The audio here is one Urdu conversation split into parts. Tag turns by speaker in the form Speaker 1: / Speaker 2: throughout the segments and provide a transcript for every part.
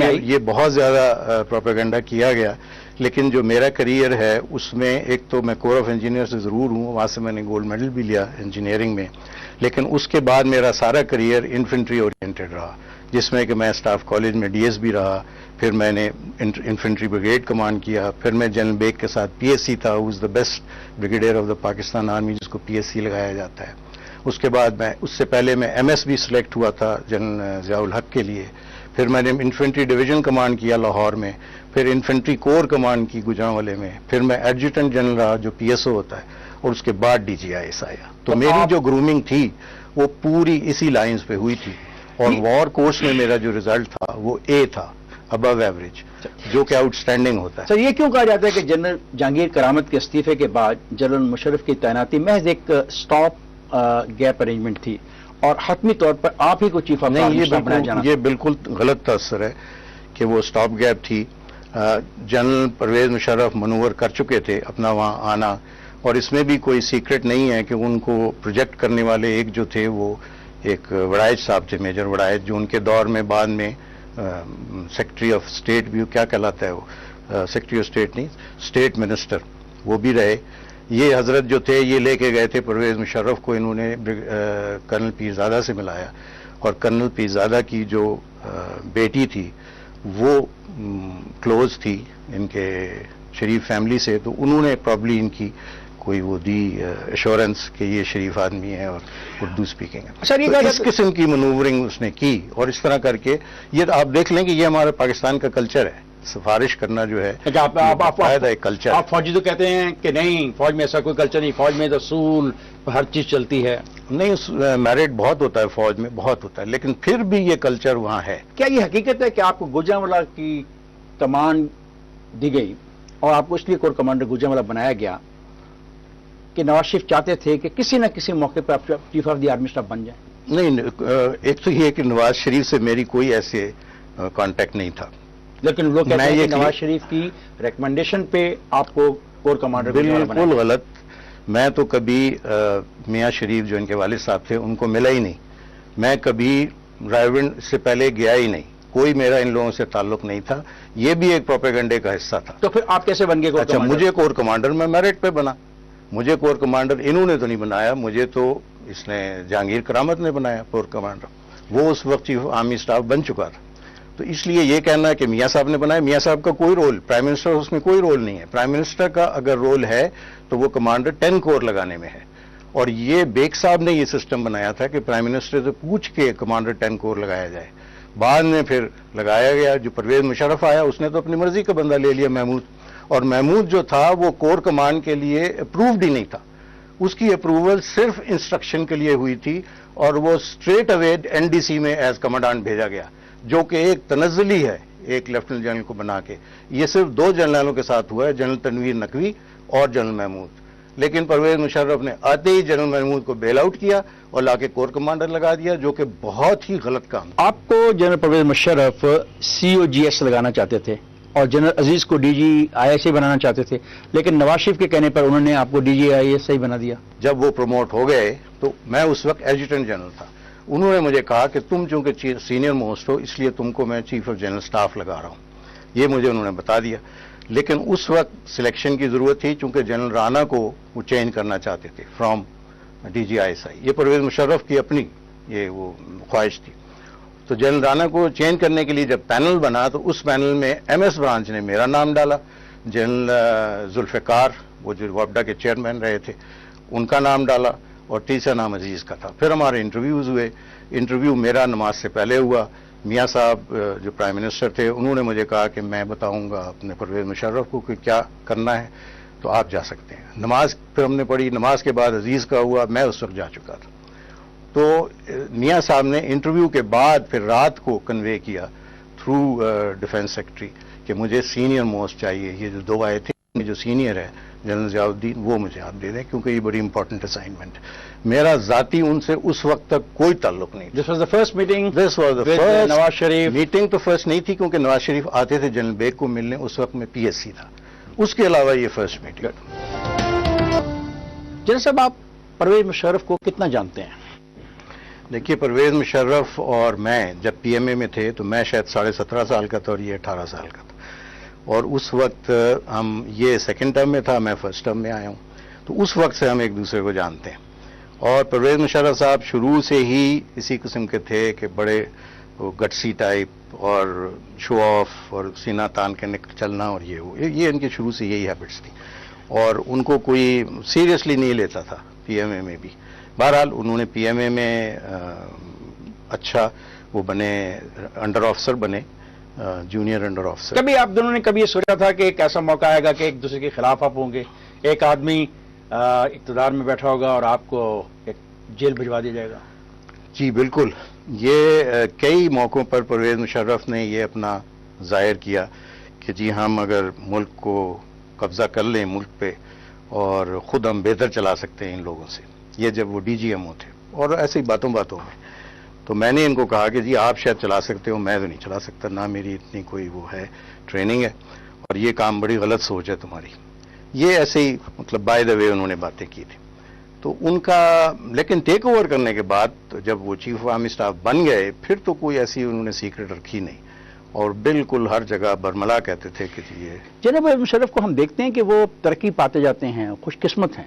Speaker 1: یہ بہت زیادہ پروپیگنڈا کیا گیا، لیکن جو میرا کریئر ہے اس میں ایک تو میں کور آف انجینئر سے ضرور ہوں، وہاں سے میں نے گولڈ میڈل بھی لیا انجینئرنگ میں، لیکن اس کے بعد میرا سارا کریئر انفنٹری اورینٹڈ رہا، جس میں کہ میں اسٹاف کالج میں ڈی ایس بھی رہا، پھر میں نے انفنٹری بریگیڈ کمانڈ کیا، پھر میں جنرل بیگ کے ساتھ پی ایس سی تھا، who is the best brigadier of the Pakistan army, جس کو پی ایس سی لگایا جاتا ہے۔ اس کے بعد اس سے پہلے میں ایم ایس بھی سلیکٹ ہوا تھا جنرل ضیاء الحق کے لیے، پھر میں نے انفنٹری ڈویژن کمانڈ کیا لاہور میں، پھر انفنٹری کور کمانڈ کی گوجرانوالے میں، پھر میں ایڈجوٹنٹ جنرل رہا جو پی ایس او ہوتا ہے، اور اس کے بعد ڈی جی آئی ایس آیا۔ تو میری جو گرومنگ تھی وہ پوری اسی لائنز پہ ہوئی تھی، اور وار کورس میں میرا جو ریزلٹ تھا وہ اے تھا، ابو ایوریج، جو کہ آؤٹ اسٹینڈنگ ہوتا ہے۔
Speaker 2: سر یہ کیوں کہا جاتا ہے کہ جنرل جہانگیر کرامت کے استعفے کے بعد جنرل مشرف کی تعیناتی محض ایک سٹاپ گیپ ارینجمنٹ تھی، اور حتمی طور پر آپ ہی کو چیف آف اسٹاف بنایا جانا؟
Speaker 1: یہ بالکل غلط تاثر ہے کہ وہ سٹاپ گیپ تھی۔ جنرل پرویز مشرف منور کر چکے تھے اپنا وہاں آنا، اور اس میں بھی کوئی سیکرٹ نہیں ہے کہ ان کو پروجیکٹ کرنے والے ایک جو تھے وہ ایک وڑائج صاحب تھے، میجر وڑائج، جو ان کے دور میں بعد میں سیکرٹری آف اسٹیٹ بھی کیا کہلاتا ہے وہ، سیکرٹری آف اسٹیٹ نہیں، اسٹیٹ منسٹر وہ بھی رہے۔ یہ حضرت جو تھے یہ لے کے گئے تھے پرویز مشرف کو، انہوں نے کرنل پیرزادہ سے ملایا، اور کرنل پیرزادہ کی جو بیٹی تھی وہ کلوز تھی ان کے شریف فیملی سے، تو انہوں نے پرابلی ان کی کوئی وہ دی ایشورنس کہ یہ شریف آدمی ہے اور اردو اسپیکنگ ہے۔
Speaker 2: سر یہ
Speaker 1: اس قسم کی منورنگ اس نے کی، اور اس طرح کر کے یہ آپ دیکھ لیں کہ یہ ہمارے پاکستان کا کلچر ہے، سفارش کرنا جو ہے ایک کلچر۔
Speaker 2: آپ فوجی تو کہتے ہیں کہ نہیں، فوج میں ایسا کوئی کلچر نہیں، فوج میں اصول ہر چیز چلتی ہے۔
Speaker 1: نہیں، میرٹ بہت ہوتا ہے فوج میں، بہت ہوتا ہے، لیکن پھر بھی یہ کلچر وہاں ہے۔
Speaker 2: کیا یہ حقیقت ہے کہ آپ کو گوجرانوالہ کی کمانڈ دی گئی اور آپ کو اس لیے کور کمانڈر گوجرانوالہ بنایا گیا کہ نواز شریف چاہتے تھے کہ کسی نہ کسی موقع پر آپ chief of the army staff بن جائیں؟
Speaker 1: نہیں، ایک تو یہ کہ نواز شریف سے میری کوئی ایسے کانٹیکٹ نہیں تھا،
Speaker 2: لیکن لوگ کہتے ہیں کہ نواز شریف کی ریکمنڈیشن پہ آپ کو کور کمانڈر
Speaker 1: بالکل غلط۔ میں تو کبھی میاں شریف جو ان کے والد صاحب تھے ان کو ملا ہی نہیں، میں کبھی رائیونڈ سے پہلے گیا ہی نہیں، کوئی میرا ان لوگوں سے تعلق نہیں تھا، یہ بھی ایک پروپیگنڈے کا حصہ تھا۔
Speaker 2: تو پھر آپ کیسے بن گئے؟
Speaker 1: اچھا، مجھے کور کمانڈر میں میرٹ پہ بنا، مجھے کور کمانڈر انہوں نے تو نہیں بنایا، مجھے تو اس نے جہانگیر کرامت نے بنایا کور کمانڈر، وہ اس وقت چیف آرمی اسٹاف بن چکا تھا۔ تو اس لیے یہ کہنا کہ میاں صاحب نے بنایا، میاں صاحب کا کوئی رول، پرائم منسٹر اس میں کوئی رول نہیں ہے۔ پرائم منسٹر کا اگر رول ہے تو وہ کمانڈر 10 کور لگانے میں ہے، اور یہ بیگ صاحب نے یہ سسٹم بنایا تھا کہ پرائم منسٹر سے پوچھ کے کمانڈر 10 کور لگایا جائے، بعد میں پھر لگایا گیا۔ جو پرویز مشرف آیا اس نے تو اپنی مرضی کا بندہ لے لیا، محمود، اور محمود جو تھا وہ کور کمانڈ کے لیے اپرووڈ ہی نہیں تھا، اس کی اپروول صرف انسٹرکشن کے لیے ہوئی تھی، اور وہ straightaway N D C میں ایز کمانڈانٹ بھیجا گیا، جو کہ ایک تنزلی ہے ایک لیفٹنٹ جنرل کو بنا کے۔ یہ صرف 2 جنرلوں کے ساتھ ہوا ہے، جنرل تنویر نقوی اور جنرل محمود، لیکن پرویز مشرف نے آتے ہی جنرل محمود کو بیل آؤٹ کیا اور لا کے کور کمانڈر لگا دیا، جو کہ بہت ہی غلط کام۔
Speaker 2: آپ کو جنرل پرویز مشرف سی او جی ایس لگانا چاہتے تھے اور جنرل عزیز کو ڈی جی آئی ایس آئی بنانا چاہتے تھے، لیکن نواز شریف کے کہنے پر انہوں نے آپ کو ڈی جی آئی ایس آئی بنا دیا۔
Speaker 1: جب وہ پروموٹ ہو گئے تو میں اس وقت ایڈجوٹنٹ جنرل تھا، انہوں نے مجھے کہا کہ تم چونکہ سینئر موسٹ ہو اس لیے تم کو میں چیف آف جنرل سٹاف لگا رہا ہوں، یہ مجھے انہوں نے بتا دیا۔ لیکن اس وقت سلیکشن کی ضرورت تھی چونکہ جنرل رانا کو وہ چینج کرنا چاہتے تھے from D G I S I, یہ پرویز مشرف کی اپنی یہ وہ خواہش تھی۔ تو جنرل رانا کو چینج کرنے کے لیے جب پینل بنا تو اس پینل میں ایم ایس برانچ نے میرا نام ڈالا، جنرل ذوالفقار وہ جو وابڈا کے چیئرمین رہے تھے ان کا نام ڈالا، اور تیسرا نام عزیز کا تھا۔ پھر ہمارے انٹرویوز ہوئے، انٹرویو میرا نماز سے پہلے ہوا، میاں صاحب جو پرائم منسٹر تھے انہوں نے مجھے کہا کہ میں بتاؤں گا اپنے پرویز مشرف کو کہ کیا کرنا ہے تو آپ جا سکتے ہیں۔ نماز پھر ہم نے پڑھی، نماز کے بعد عزیز کا ہوا، میں اس وقت جا چکا تھا۔ تو میاں صاحب نے انٹرویو کے بعد پھر رات کو کنوے کیا تھرو ڈیفنس سیکرٹری کہ مجھے سینئر موسٹ چاہیے، یہ جو 2 آئے تھے جو سینئر ہے جنرل ضیاء الدین وہ مجھے آپ دے دیں کیونکہ یہ بڑی امپورٹنٹ اسائنمنٹ ہے۔ میرا ذاتی ان سے اس وقت تک کوئی تعلق نہیں۔
Speaker 2: This was the first meeting,
Speaker 1: this was the
Speaker 2: first Nawaz Sharif
Speaker 1: meeting. تو فرسٹ نہیں تھی کیونکہ نواز شریف آتے تھے جنرل بیگ کو ملنے، اس وقت میں پی ایس سی تھا، اس کے علاوہ یہ فرسٹ میٹنگ۔
Speaker 2: جنرل صاحب آپ پرویز مشرف کو کتنا جانتے ہیں؟
Speaker 1: دیکھیے پرویز مشرف اور میں جب پی ایم اے میں تھے تو میں شاید 17.5 سال کا تھا اور یہ 18 سال کا تھا، اور اس وقت ہم، یہ سیکنڈ ٹرم میں تھا، میں فرسٹ ٹرم میں آیا ہوں، تو اس وقت سے ہم ایک دوسرے کو جانتے ہیں. اور پرویز مشرف صاحب شروع سے ہی اسی قسم کے تھے کہ بڑے گٹسی ٹائپ اور شو آف اور سینہ تان کے چلنا، اور یہ ان کے شروع سے یہی ہیبٹس تھی، اور ان کو کوئی سیریسلی نہیں لیتا تھا پی ایم اے میں بھی. بہرحال انہوں نے پی ایم اے میں اچھا وہ بنے، انڈر آفیسر بنے، جونیئر انڈر آفیسر.
Speaker 2: کبھی آپ دونوں نے کبھی یہ سوچا تھا کہ ایک ایسا موقع آئے گا کہ ایک دوسرے کے خلاف آپ ہوں گے، ایک آدمی اقتدار میں بیٹھا ہوگا اور آپ کو ایک جیل بھجوا دیا جائے گا؟
Speaker 1: جی بالکل، یہ کئی موقعوں پر پرویز مشرف نے یہ اپنا ظاہر کیا کہ جی ہم اگر ملک کو قبضہ کر لیں ملک پہ اور خود ہم بہتر چلا سکتے ہیں ان لوگوں سے. یہ جب وہ ڈی جی ایم او تھے، اور ایسے ہی باتوں میں تو میں نے ان کو کہا کہ جی آپ شاید چلا سکتے ہو، میں تو نہیں چلا سکتا، نہ میری اتنی کوئی وہ ہے ٹریننگ ہے، اور یہ کام بڑی غلط سوچ ہے تمہاری. یہ ایسے ہی مطلب بائی دا وے انہوں نے باتیں کی تھی. تو ان کا لیکن ٹیک اوور کرنے کے بعد جب وہ چیف آف آرمی اسٹاف بن گئے پھر تو کوئی ایسی انہوں نے سیکرٹ رکھی نہیں، اور بالکل ہر جگہ برملا کہتے تھے کہ جی یہ
Speaker 2: جناب مشرف کو ہم دیکھتے ہیں کہ وہ ترقی پاتے جاتے ہیں، خوش قسمت ہیں،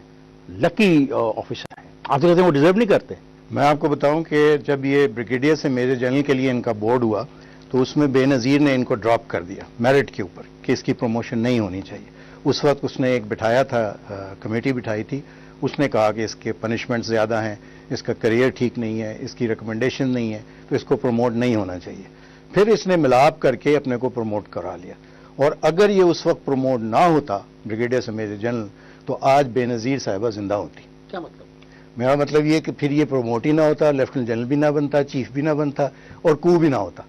Speaker 2: لکی آفیسر ہیں، آپ کہتے ہیں وہ ڈیزرو نہیں کرتے.
Speaker 1: میں آپ کو بتاؤں کہ جب یہ بریگیڈیئر سے میجر جنرل کے لیے ان کا بورڈ ہوا تو اس میں بے نظیر نے ان کو ڈراپ کر دیا میرٹ کے اوپر کہ اس کی پروموشن نہیں ہونی چاہیے. اس وقت اس نے ایک بٹھایا تھا، کمیٹی بٹھائی تھی، اس نے کہا کہ اس کے پنشمنٹ زیادہ ہیں، اس کا کریئر ٹھیک نہیں ہے، اس کی ریکمنڈیشن نہیں ہے، تو اس کو پروموٹ نہیں ہونا چاہیے. پھر اس نے ملاپ کر کے اپنے کو پروموٹ کرا لیا، اور اگر یہ اس وقت پروموٹ نہ ہوتا بریگیڈیئر سے میجر جنرل تو آج بے نظیر صاحبہ زندہ ہوتی.
Speaker 2: کیا مطلب؟
Speaker 1: میرا مطلب یہ کہ پھر یہ پروموٹ ہی نہ ہوتا، لیفٹنٹ جنرل بھی نہ بنتا، چیف بھی نہ بنتا، اور کو بھی نہ ہوتا.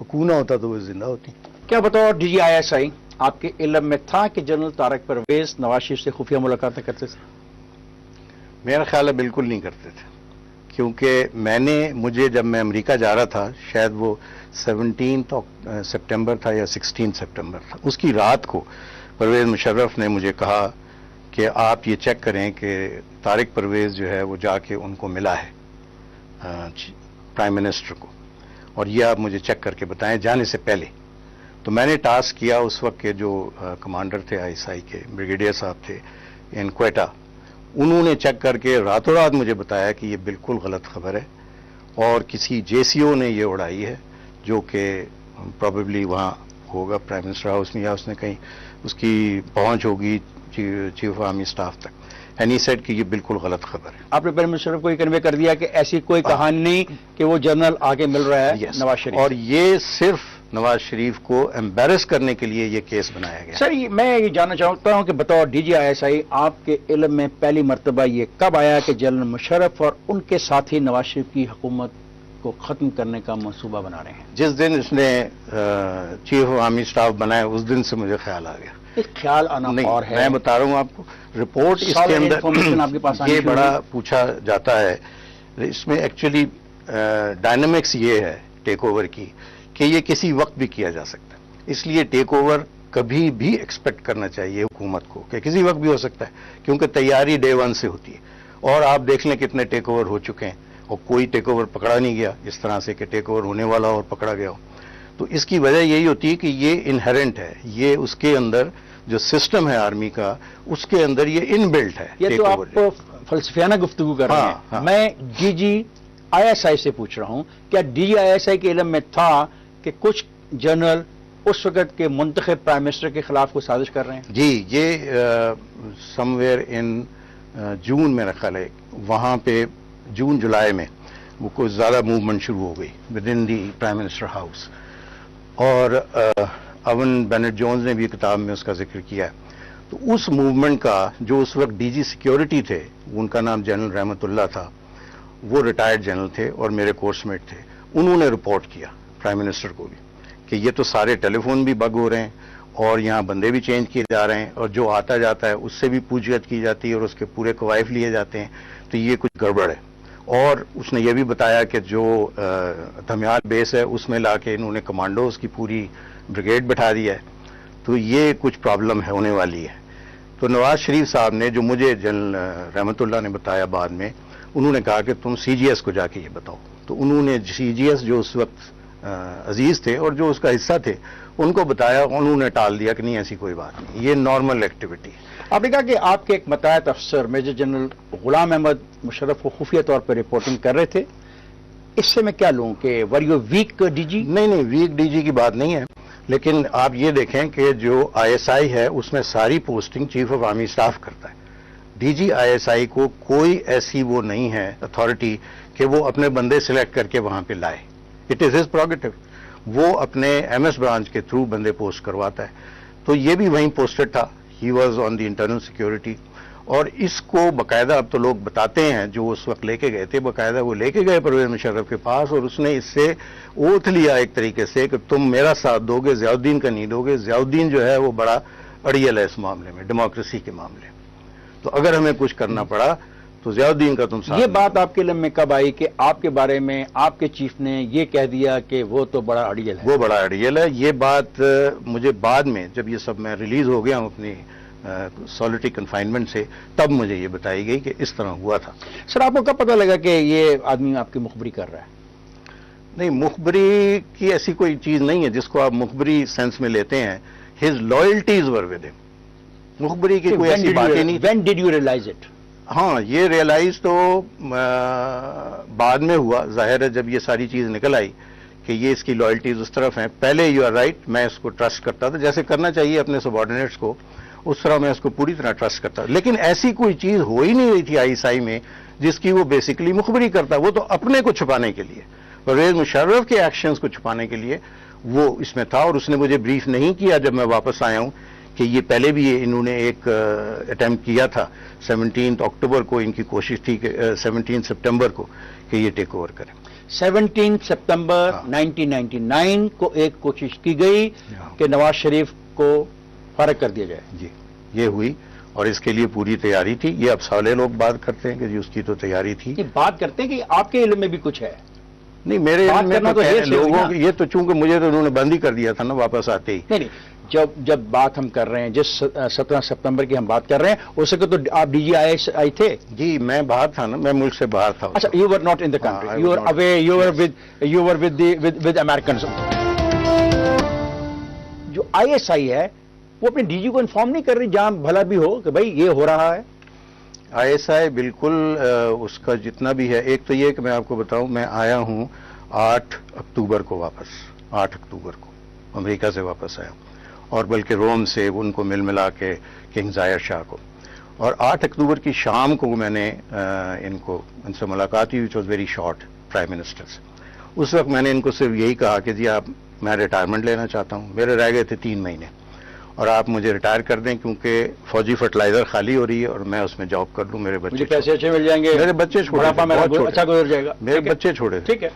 Speaker 1: کو نہ ہوتا تو وہ زندہ ہوتی.
Speaker 2: کیا بتاؤ ڈی جی آئی ایس آئی آپ کے علم میں تھا کہ جنرل طارق پرویز نواز شریف سے خفیہ ملاقاتیں کرتے تھے؟
Speaker 1: میرا خیال ہے بالکل نہیں کرتے تھے، کیونکہ مجھے جب میں امریکہ جا رہا تھا، شاید وہ 17 سپٹمبر تھا یا 16 سپٹمبر تھا، اس کی رات کو پرویز مشرف نے مجھے کہا کہ آپ یہ چیک کریں کہ طارق پرویز جو ہے وہ جا کے ان کو ملا ہے پرائم منسٹر کو، اور یہ آپ مجھے چیک کر کے بتائیں جانے سے پہلے. تو میں نے ٹاسک کیا اس وقت کے جو کمانڈر تھے آئی ایس آئی کے، بریگیڈیئر صاحب تھے ان کوئٹہ، انہوں نے چیک کر کے راتوں رات مجھے بتایا کہ یہ بالکل غلط خبر ہے، اور کسی جے سی او نے یہ اڑائی ہے جو کہ پروبیبلی وہاں ہوگا پرائم منسٹر ہاؤس میں، یا اس نے کہیں اس کی پہنچ ہوگی چیف آرمی اسٹاف تک. اینڈ ہی سیڈ کہ یہ بالکل غلط خبر ہے.
Speaker 2: آپ نے پرائم منسٹر کو یہ کنوے کر دیا کہ ایسی کوئی کہانی نہیں کہ وہ جنرل آگے مل رہا ہے نواز شریف،
Speaker 1: اور یہ صرف نواز شریف کو ایمبیرس کرنے کے لیے یہ کیس بنایا گیا.
Speaker 2: سر میں یہ جاننا چاہتا ہوں کہ بطور ڈی جی آئی ایس آئی آپ کے علم میں پہلی مرتبہ یہ کب آیا کہ جنرل مشرف اور ان کے ساتھی نواز شریف کی حکومت کو ختم کرنے کا منصوبہ بنا رہے ہیں؟
Speaker 1: جس دن اس نے چیف آف آرمی اسٹاف بنایا اس دن سے مجھے خیال آ گیا.
Speaker 2: خیال آنا اور ہے،
Speaker 1: میں بتا رہا ہوں آپ کو، رپورٹ اس کے اندر یہ بڑا پوچھا جاتا ہے. اس میں ایکچولی ڈائنامکس یہ ہے ٹیک اوور کی کہ یہ کسی وقت بھی کیا جا سکتا ہے، اس لیے ٹیک اوور کبھی بھی ایکسپیکٹ کرنا چاہیے حکومت کو کہ کسی وقت بھی ہو سکتا ہے، کیونکہ تیاری ڈے 1 سے ہوتی ہے. اور آپ دیکھ لیں کتنے ٹیک اوور ہو چکے ہیں اور کوئی ٹیک اوور پکڑا نہیں گیا اس طرح سے کہ ٹیک اوور ہونے والا اور پکڑا گیا ہو. تو اس کی وجہ یہی ہوتی ہے کہ یہ انہرنٹ ہے، یہ اس کے اندر جو سسٹم ہے آرمی کا اس کے اندر یہ ان بلٹ ہے.
Speaker 2: یہ تو آپ فلسفیانہ گفتگو کر رہے ہیں. میں ڈی جی آئی ایس آئی سے پوچھ رہا ہوں، کیا ڈی جی آئی ایس آئی کے علم میں تھا کہ کچھ جنرل اس وقت کے منتخب پرائم منسٹر کے خلاف کوئی سازش کر رہے ہیں؟
Speaker 1: جی، یہ سم ویئر ان جون میں رکھا ہے، وہاں پہ جون جولائی میں وہ کوئی زیادہ موومنٹ شروع ہو گئی with in the prime minister house. اور اوون بینٹ جونز نے بھی کتاب میں اس کا ذکر کیا ہے. تو اس موومنٹ کا جو اس وقت ڈی جی سیکیورٹی تھے، ان کا نام جنرل رحمت اللہ تھا، وہ ریٹائرڈ جنرل تھے اور میرے کورس میٹ تھے، انہوں نے رپورٹ کیا پرائم منسٹر کو بھی کہ یہ تو سارے ٹیلی فون بھی بگ ہو رہے ہیں اور یہاں بندے بھی چینج کیے جا رہے ہیں اور جو آتا جاتا ہے اس سے بھی پوچھ گچھ کی جاتی ہے اور اس کے پورے قوائف لیے جاتے ہیں، تو یہ کچھ گڑبڑ ہے. اور اس نے یہ بھی بتایا کہ جو دھمیال بیس ہے اس میں لا کے انہوں نے کمانڈوز کی پوری بریگیڈ بٹھا دیا ہے، تو یہ کچھ پرابلم ہے ہونے والی ہے. تو نواز شریف صاحب نے جو مجھے جنرل رحمت اللہ نے بتایا بعد میں، انہوں نے کہا کہ تم سی جی ایس کو جا کے یہ بتاؤ. تو انہوں نے سی جی ایس جو اس وقت عزیز تھے اور جو اس کا حصہ تھے ان کو بتایا، انہوں نے ٹال دیا کہ نہیں ایسی کوئی بات نہیں، یہ نارمل ایکٹیویٹی ہے۔
Speaker 2: آپ نے کہا کہ آپ کے ایک متعہد افسر میجر جنرل غلام احمد مشرف کو خفیہ طور پر رپورٹنگ کر رہے تھے، اس سے میں کیا لوں کہ ور یو ویک ڈی جی؟
Speaker 1: نہیں، ویک ڈی جی کی بات نہیں ہے، لیکن آپ یہ دیکھیں کہ جو آئی ایس آئی ہے اس میں ساری posting chief of army staff کرتا ہے۔ ڈی جی آئی ایس آئی کو کوئی ایسی وہ نہیں ہے اتھارٹی کہ وہ اپنے بندے سلیکٹ کر کے وہاں پہ لائے، اٹ از ہز پروگیٹو، وہ اپنے ایم ایس برانچ کے تھرو بندے پوسٹ کرواتا ہے۔ تو یہ بھی وہیں پوسٹڈ تھا، he was on the internal security, اور اس کو باقاعدہ اب تو لوگ بتاتے ہیں جو اس وقت لے کے گئے تھے، باقاعدہ وہ لے کے گئے پرویز مشرف کے پاس اور اس نے اس سے اوتھ لیا ایک طریقے سے کہ تم میرا ساتھ دو گے، ضیاء الدین کا نہیں دو گے۔ ضیاء الدین جو ہے وہ بڑا اڑیل ہے اس معاملے میں، ڈیموکریسی کے معاملے میں، تو اگر ہمیں کچھ کرنا پڑا تو ضیاء الدین کا تم ساتھ۔
Speaker 2: یہ بات آپ کے علم میں کب آئی کہ آپ کے بارے میں آپ کے چیف نے یہ کہہ دیا کہ وہ تو بڑا اڑیل ہے؟
Speaker 1: وہ بڑا اڑیل ہے، یہ بات مجھے بعد میں جب یہ سب میں ریلیز ہو گیا ہوں اپنی سالٹری کنفائنمنٹ سے، تب مجھے یہ بتائی گئی کہ اس طرح ہوا تھا۔
Speaker 2: سر آپ کو کب پتہ لگا کہ یہ آدمی آپ کی مخبری کر رہا ہے؟
Speaker 1: نہیں، مخبری کی ایسی کوئی چیز نہیں ہے جس کو آپ مخبری سینس میں لیتے ہیں، ہز لائلٹیز ور ود ہم، مخبری کی کوئی ایسی بات ہی نہیں۔
Speaker 2: When did you realize it?
Speaker 1: ہاں، یہ ریئلائز تو بعد میں ہوا، ظاہر ہے جب یہ ساری چیز نکل آئی کہ یہ اس کی لائلٹیز اس طرف ہیں۔ پہلے یو آر رائٹ، میں اس کو ٹرسٹ کرتا تھا جیسے کرنا چاہیے اپنے سبارڈینیٹس کو، اس طرح میں اس کو پوری طرح ٹرسٹ کرتا تھا، لیکن ایسی کوئی چیز ہو ہی نہیں رہی تھی آئی ایس آئی میں جس کی وہ بیسیکلی مخبری کرتا، وہ تو اپنے کو چھپانے کے لیے، پرویز مشرف کے ایکشنز کو چھپانے کے لیے وہ اس میں تھا، اور اس نے مجھے بریف نہیں کیا جب میں واپس آیا ہوں کہ یہ پہلے بھی انہوں نے ایک اٹیمپٹ کیا تھا 17 اکتوبر کو، ان کی کوشش تھی کہ 17 سپٹمبر کو کہ یہ ٹیک اوور کریں۔
Speaker 2: 17 سپتمبر 1999 کو ایک کوشش کی گئی کہ نواز شریف کو فارغ کر دیا جائے۔
Speaker 1: جی، یہ ہوئی اور اس کے لیے پوری تیاری تھی۔ یہ اب سالے لوگ بات کرتے ہیں کہ جی اس کی تو تیاری تھی۔
Speaker 2: یہ بات کرتے ہیں کہ آپ کے علم میں بھی کچھ ہے؟
Speaker 1: نہیں، میرے
Speaker 2: بات
Speaker 1: علم میں
Speaker 2: کرنا
Speaker 1: تو
Speaker 2: تو یہ
Speaker 1: لوگوں
Speaker 2: نا۔
Speaker 1: یہ تو چونکہ مجھے تو انہوں نے بند ہی کر دیا تھا نا واپس آتے ہی۔
Speaker 2: نہیں، جب بات ہم کر رہے ہیں، جس 17 سپتمبر کی ہم بات کر رہے ہیں، اس وقت تو آپ ڈی جی آئی تھے؟
Speaker 1: جی، میں باہر تھا نا، میں ملک سے باہر تھا۔
Speaker 2: اچھا، you were not in the country, you were away, you were with Americans. جو آئی ایس آئی ہے وہ اپنے ڈی جی کو انفارم نہیں کر رہی جہاں بھلا بھی ہو کہ بھائی یہ ہو رہا ہے؟
Speaker 1: آئی ایس آئی بالکل اس کا جتنا بھی ہے، ایک تو یہ کہ میں آپ کو بتاؤں، میں آیا ہوں 8 اکتوبر کو واپس، 8 اکتوبر کو امریکہ سے واپس آیا، اور بلکہ روم سے ان کو ملا کے کنگ ظاہر شاہ کو، اور 8 اکتوبر کی شام کو میں نے ان سے ملاقات ہوئی، which was very short, prime minister سے۔ اس وقت میں نے ان کو صرف یہی کہا کہ جی میں ریٹائرمنٹ لینا چاہتا ہوں، میرے رہ گئے تھے 3 مہینے، اور آپ مجھے ریٹائر کر دیں کیونکہ فوجی فرٹیلائزر خالی ہو رہی ہے اور میں اس میں جاب کر لوں، میرے
Speaker 2: مجھے
Speaker 1: بچے
Speaker 2: پیسے اچھے مل جائیں گے،
Speaker 1: میرے بچے چھوڑے،
Speaker 2: بڑھاپا میرا اچھا گزر جائے گا،
Speaker 1: میرے بچے چھوڑے،
Speaker 2: ٹھیک ہے۔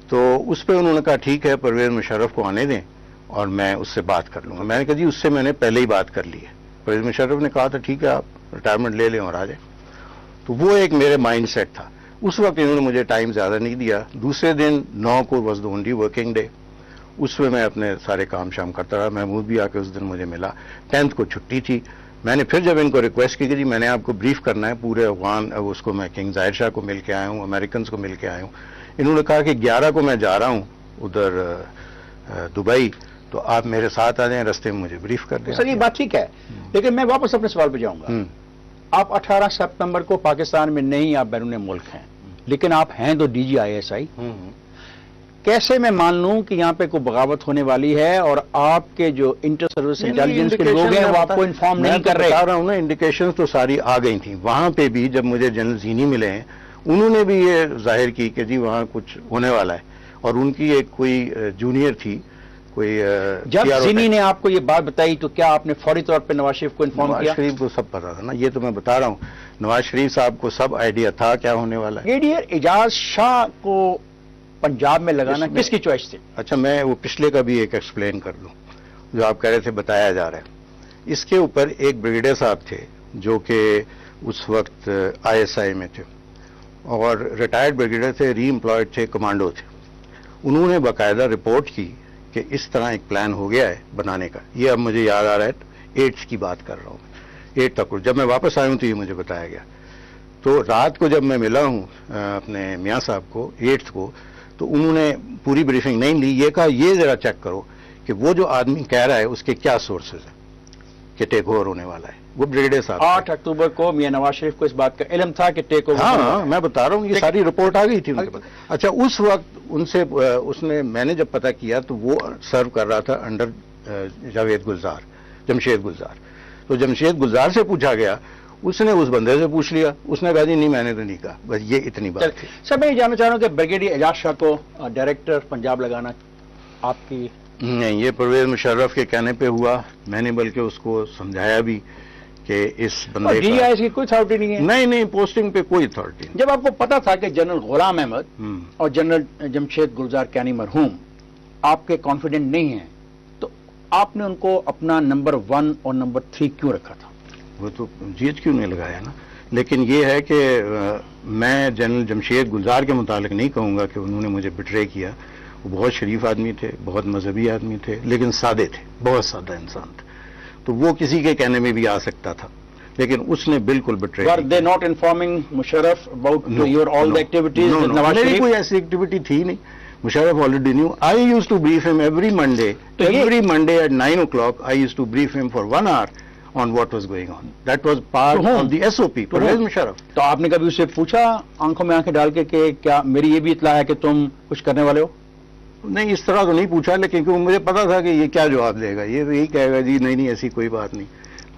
Speaker 1: تو اس پہ انہوں نے کہا ٹھیک ہے پرویز مشرف کو آنے دیں اور میں اس سے بات کر لوں گا۔ میں نے کہا جی اس سے میں نے پہلے ہی بات کر لی ہے، پرویز مشرف نے کہا تھا ٹھیک ہے آپ ریٹائرمنٹ لے لیں اور آ جائیں۔ تو وہ ایک میرے مائنڈ سیٹ تھا، اس وقت انہوں نے مجھے ٹائم زیادہ نہیں دیا۔ دوسرے دن 9 کو was the only working day, اس میں اپنے سارے کام شام کرتا رہا۔ محمود بھی آ کے اس دن مجھے ملا، 10 کو چھٹی تھی۔ میں نے پھر جب ان کو ریکویسٹ کی کہ جی میں نے آپ کو بریف کرنا ہے پورے افغان، اس کو میں کنگ ظاہر شاہ کو مل کے آیا ہوں، امریکنز کو مل کے آیا ہوں، انہوں نے کہا کہ 11 کو میں جا رہا ہوں ادھر دبئی، تو آپ میرے ساتھ آ جائیں، رستے میں مجھے بریف کر دیں۔
Speaker 2: سر یہ بات ٹھیک ہے، لیکن میں واپس اپنے سوال پہ جاؤں گا۔ آپ 18 سپتمبر کو پاکستان میں نہیں، آپ بیرون ملک ہیں، لیکن آپ ہیں تو ڈی جی آئی ایس آئی، کیسے میں مان لوں کہ یہاں پہ کوئی بغاوت ہونے والی ہے اور آپ کے جو انٹر سروس انٹیلیجنس کے لوگ ہیں وہ آپ کو انفارم نہیں کر رہے؟
Speaker 1: میں بتا رہا ہوں نا، انڈیکیشنز تو ساری آ گئی تھیں۔ وہاں پہ بھی جب مجھے جنرل زینی ملے ہیں، انہوں نے بھی یہ ظاہر کی کہ جی وہاں کچھ ہونے والا ہے، اور ان کی ایک کوئی جونیئر تھی، کوئی
Speaker 2: جب زینی نے آپ کو یہ بات بتائی تو کیا آپ نے فوری طور پہ نواز شریف کو انفارم کیا؟
Speaker 1: نواز شریف کو سب پتا تھا نا، یہ تو میں بتا رہا ہوں، نواز شریف صاحب کو سب آئیڈیا تھا کیا ہونے والا ہے۔
Speaker 2: بریگیڈیئر اعجاز شاہ کو پنجاب میں لگانا کس کی چوائس تھی؟
Speaker 1: اچھا، میں وہ پچھلے کا بھی ایک ایکسپلین کر دوں جو آپ کہہ رہے تھے بتایا جا رہا ہے۔ اس کے اوپر ایک بریگیڈیئر صاحب تھے جو کہ اس وقت آئی ایس آئی میں تھے اور ریٹائرڈ بریگیڈیئر تھے، ری امپلائڈ تھے، کمانڈو تھے۔ انہوں نے باقاعدہ رپورٹ کی کہ اس طرح ایک پلان ہو گیا ہے بنانے کا۔ یہ اب مجھے یاد آ رہا ہے، 8 کی بات کر رہا ہوں میں، 8 تک جب میں واپس آیا ہوں تو یہ مجھے بتایا گیا۔ تو رات کو جب میں ملا ہوں اپنے میاں صاحب کو 8 کو، تو انہوں نے پوری بریفنگ نہیں لی، یہ کہا یہ ذرا چیک کرو کہ وہ جو آدمی کہہ رہا ہے اس کے کیا سورسز ہیں کہ ٹیک اوور ہونے والا ہے. وہ بریگیڈیئر صاحب
Speaker 2: 8 اکتوبر کو میاں نواز شریف کو اس بات کا علم تھا کہ ٹیک اوور.
Speaker 1: ہاں میں بتا رہا ہوں یہ ساری رپورٹ آ گئی تھی ان کے پاس. اچھا اس وقت ان سے میں نے جب پتہ کیا تو وہ سرو کر رہا تھا انڈر جاوید گلزار، جمشید گلزار. تو جمشید گلزار سے پوچھا گیا، اس نے اس بندے سے پوچھ لیا، اس نے کہا جی نہیں میں نے تو نہیں کہا. بس یہ اتنی بات تھی.
Speaker 2: سر میں یہ جاننا چاہ رہا ہوں کہ بریگیڈیئر اعجاز شاہ کو ڈائریکٹر پنجاب لگانا آپ کی؟
Speaker 1: نہیں، یہ پرویز مشرف کے کہنے پہ ہوا. میں نے بلکہ اس کو سمجھایا بھی کہ اس بندے
Speaker 2: ڈی آئی ایس کی کوئی اتھارٹی نہیں ہے.
Speaker 1: نہیں پوسٹنگ پہ کوئی اتھارٹی نہیں.
Speaker 2: جب آپ کو پتا تھا کہ جنرل غلام احمد اور جنرل جمشید گلزار کیانی مرحوم آپ کے کانفیڈنٹ نہیں ہیں تو آپ نے ان کو اپنا نمبر 1 اور نمبر 3 کیوں رکھا تھا؟
Speaker 1: وہ تو جیت کیوں نہیں لگایا نا. لیکن یہ ہے کہ میں جنرل جمشید گلزار کے متعلق نہیں کہوں گا کہ انہوں نے مجھے بٹرے کیا. وہ بہت شریف آدمی تھے، بہت مذہبی آدمی تھے، لیکن سادے تھے، بہت سادہ انسان تھے. تو وہ کسی کے کہنے میں بھی آ سکتا تھا، لیکن اس نے بالکل بٹرے.
Speaker 2: Were they not informing Musharraf about your all the activities with Nawaz
Speaker 1: میری
Speaker 2: Sharif?
Speaker 1: کوئی ایسی ایکٹیویٹی تھی نہیں. Musharraf already knew. I used to brief him every Monday. Every Monday at 9 o'clock I used to brief him for 1 hour on what was going on. That was part of the SOP. Pervez Musharraf.
Speaker 2: تو آپ نے کبھی اسے پوچھا آنکھوں میں آنکھیں ڈال کے کہ کیا میری یہ بھی اطلاع ہے کہ تم کچھ کرنے والے ہو؟
Speaker 1: نہیں اس طرح تو نہیں پوچھا، لیکن کیونکہ مجھے پتا تھا کہ یہ کیا جواب دے گا. یہ تو یہی کہے گا جی نہیں ایسی کوئی بات نہیں.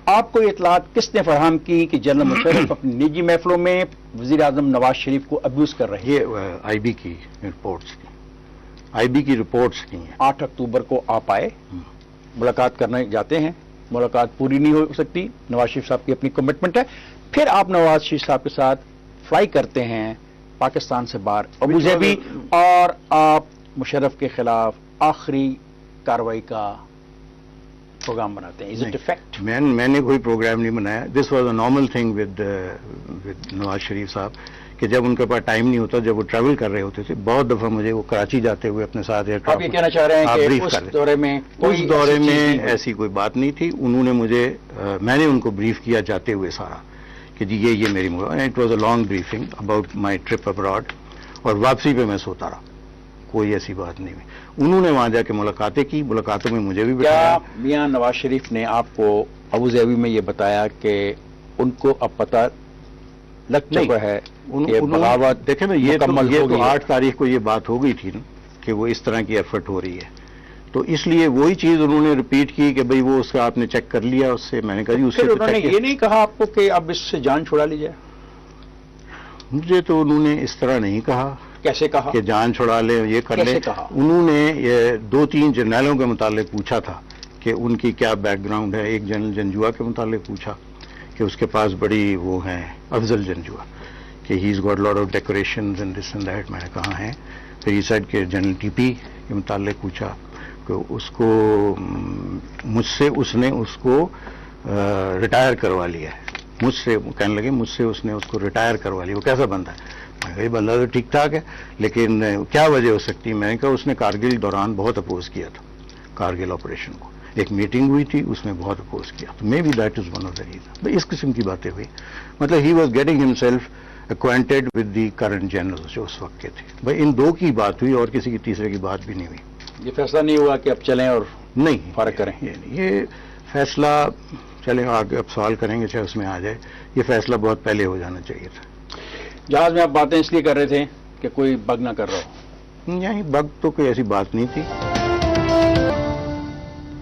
Speaker 2: آپ کو یہ اطلاعات کس نے فراہم کی کہ جنرل مشرف اپنی نجی محفلوں میں وزیر اعظم نواز شریف کو ابیوز کر رہے ہیں؟
Speaker 1: یہ آئی بی کی رپورٹس کی ہیں.
Speaker 2: 8 اکتوبر کو آپ آئے، ملاقات کرنے جاتے ہیں، ملاقات پوری نہیں ہو سکتی، نواز شریف صاحب کی اپنی کمٹمنٹ ہے. پھر آپ نواز شریف صاحب کے ساتھ فلائی کرتے ہیں پاکستان سے باہر ابو ظہبی، اور آپ مشرف کے خلاف آخری کارروائی کا پروگرام بناتے ہیں. Is it a fact?
Speaker 1: میں نے کوئی پروگرام نہیں بنایا. This was a normal thing with Nawaz Sharif sahab کہ جب ان کے پاس ٹائم نہیں ہوتا، جب وہ ٹریول کر رہے ہوتے تھے. بہت دفعہ مجھے وہ کراچی جاتے ہوئے اپنے ساتھ
Speaker 2: آپ یہ کہنا چاہ رہے ہیں کہ اس دورے میں
Speaker 1: ایسی کوئی بات نہیں تھی. انہوں نے میں نے ان کو بریف کیا جاتے ہوئے سارا کہ جی یہ میری it was a long briefing about my trip abroad, اور واپسی پہ میں سوتا رہا. کوئی ایسی بات نہیں ہوئی. انہوں نے وہاں جا کے ملاقاتیں کی، ملاقاتوں میں مجھے بھی بٹھایا.
Speaker 2: میاں نواز شریف نے آپ کو ابو ظہبی میں یہ بتایا کہ ان کو اب پتہ لگ چکا ہے کہ بغاوت
Speaker 1: دیکھیں نا، یہ تو 8 تاریخ کو یہ بات ہو گئی تھی نا کہ وہ اس طرح کی ایفرٹ ہو رہی ہے. تو اس لیے وہی چیز انہوں نے ریپیٹ کی کہ بھئی وہ اس کا آپ نے چیک کر لیا اس سے. میں نے کہا جی اس سے
Speaker 2: انہوں نے یہ نہیں کہا آپ کو کہ اب اس سے جان چھڑا لی جائے؟
Speaker 1: مجھے تو انہوں نے اس طرح نہیں کہا.
Speaker 2: کیسے کہا
Speaker 1: کہ جان چھڑا لیں، یہ کر لیں؟ انہوں نے 2-3 جرنیلوں کے متعلق پوچھا تھا کہ ان کی کیا بیک گراؤنڈ ہے. ایک جنرل جنجوا کے متعلق پوچھا کہ اس کے پاس بڑی وہ ہیں، افضل جنجوا، کہ he is got lot of decorations and this and that. میں نے کہا ہیں. پھر یہ سیڈ کہ جنرل ٹی پی کے متعلق پوچھا کہ اس کو مجھ سے اس نے اس کو ریٹائر کروا لیا ہے. مجھ سے کہنے لگے مجھ سے اس نے اس کو ریٹائر کروا لیا. وہ کیسا بندہ ہے؟ میں کہا یہ بندہ تو ٹھیک ٹھاک ہے، لیکن کیا وجہ ہو سکتی ہے؟ میں نے کہا اس نے کارگل دوران بہت اپوز کیا تھا، کارگل آپریشن کو. ایک میٹنگ ہوئی تھی اس میں بہت اپوز کیا. تو may be that is one of the reason. اس قسم کی باتیں ہوئی. مطلب he was getting himself acquainted with the current general جو اس وقت کے تھے. بھائی ان 2 کی بات ہوئی اور کسی کی تیسرے کی بات بھی نہیں ہوئی.
Speaker 2: یہ فیصلہ نہیں ہوا کہ اب چلیں اور
Speaker 1: نہیں
Speaker 2: فارغ کریں؟
Speaker 1: یہ فیصلہ چلیں آگے اب سوال کریں گے چاہے اس میں آ جائے. یہ فیصلہ بہت پہلے ہو جانا چاہیے تھا.
Speaker 2: جہاز میں آپ باتیں اس لیے کر رہے تھے کہ کوئی بگ نہ کر رہا ہو؟
Speaker 1: یعنی بگ تو کوئی ایسی بات نہیں تھی.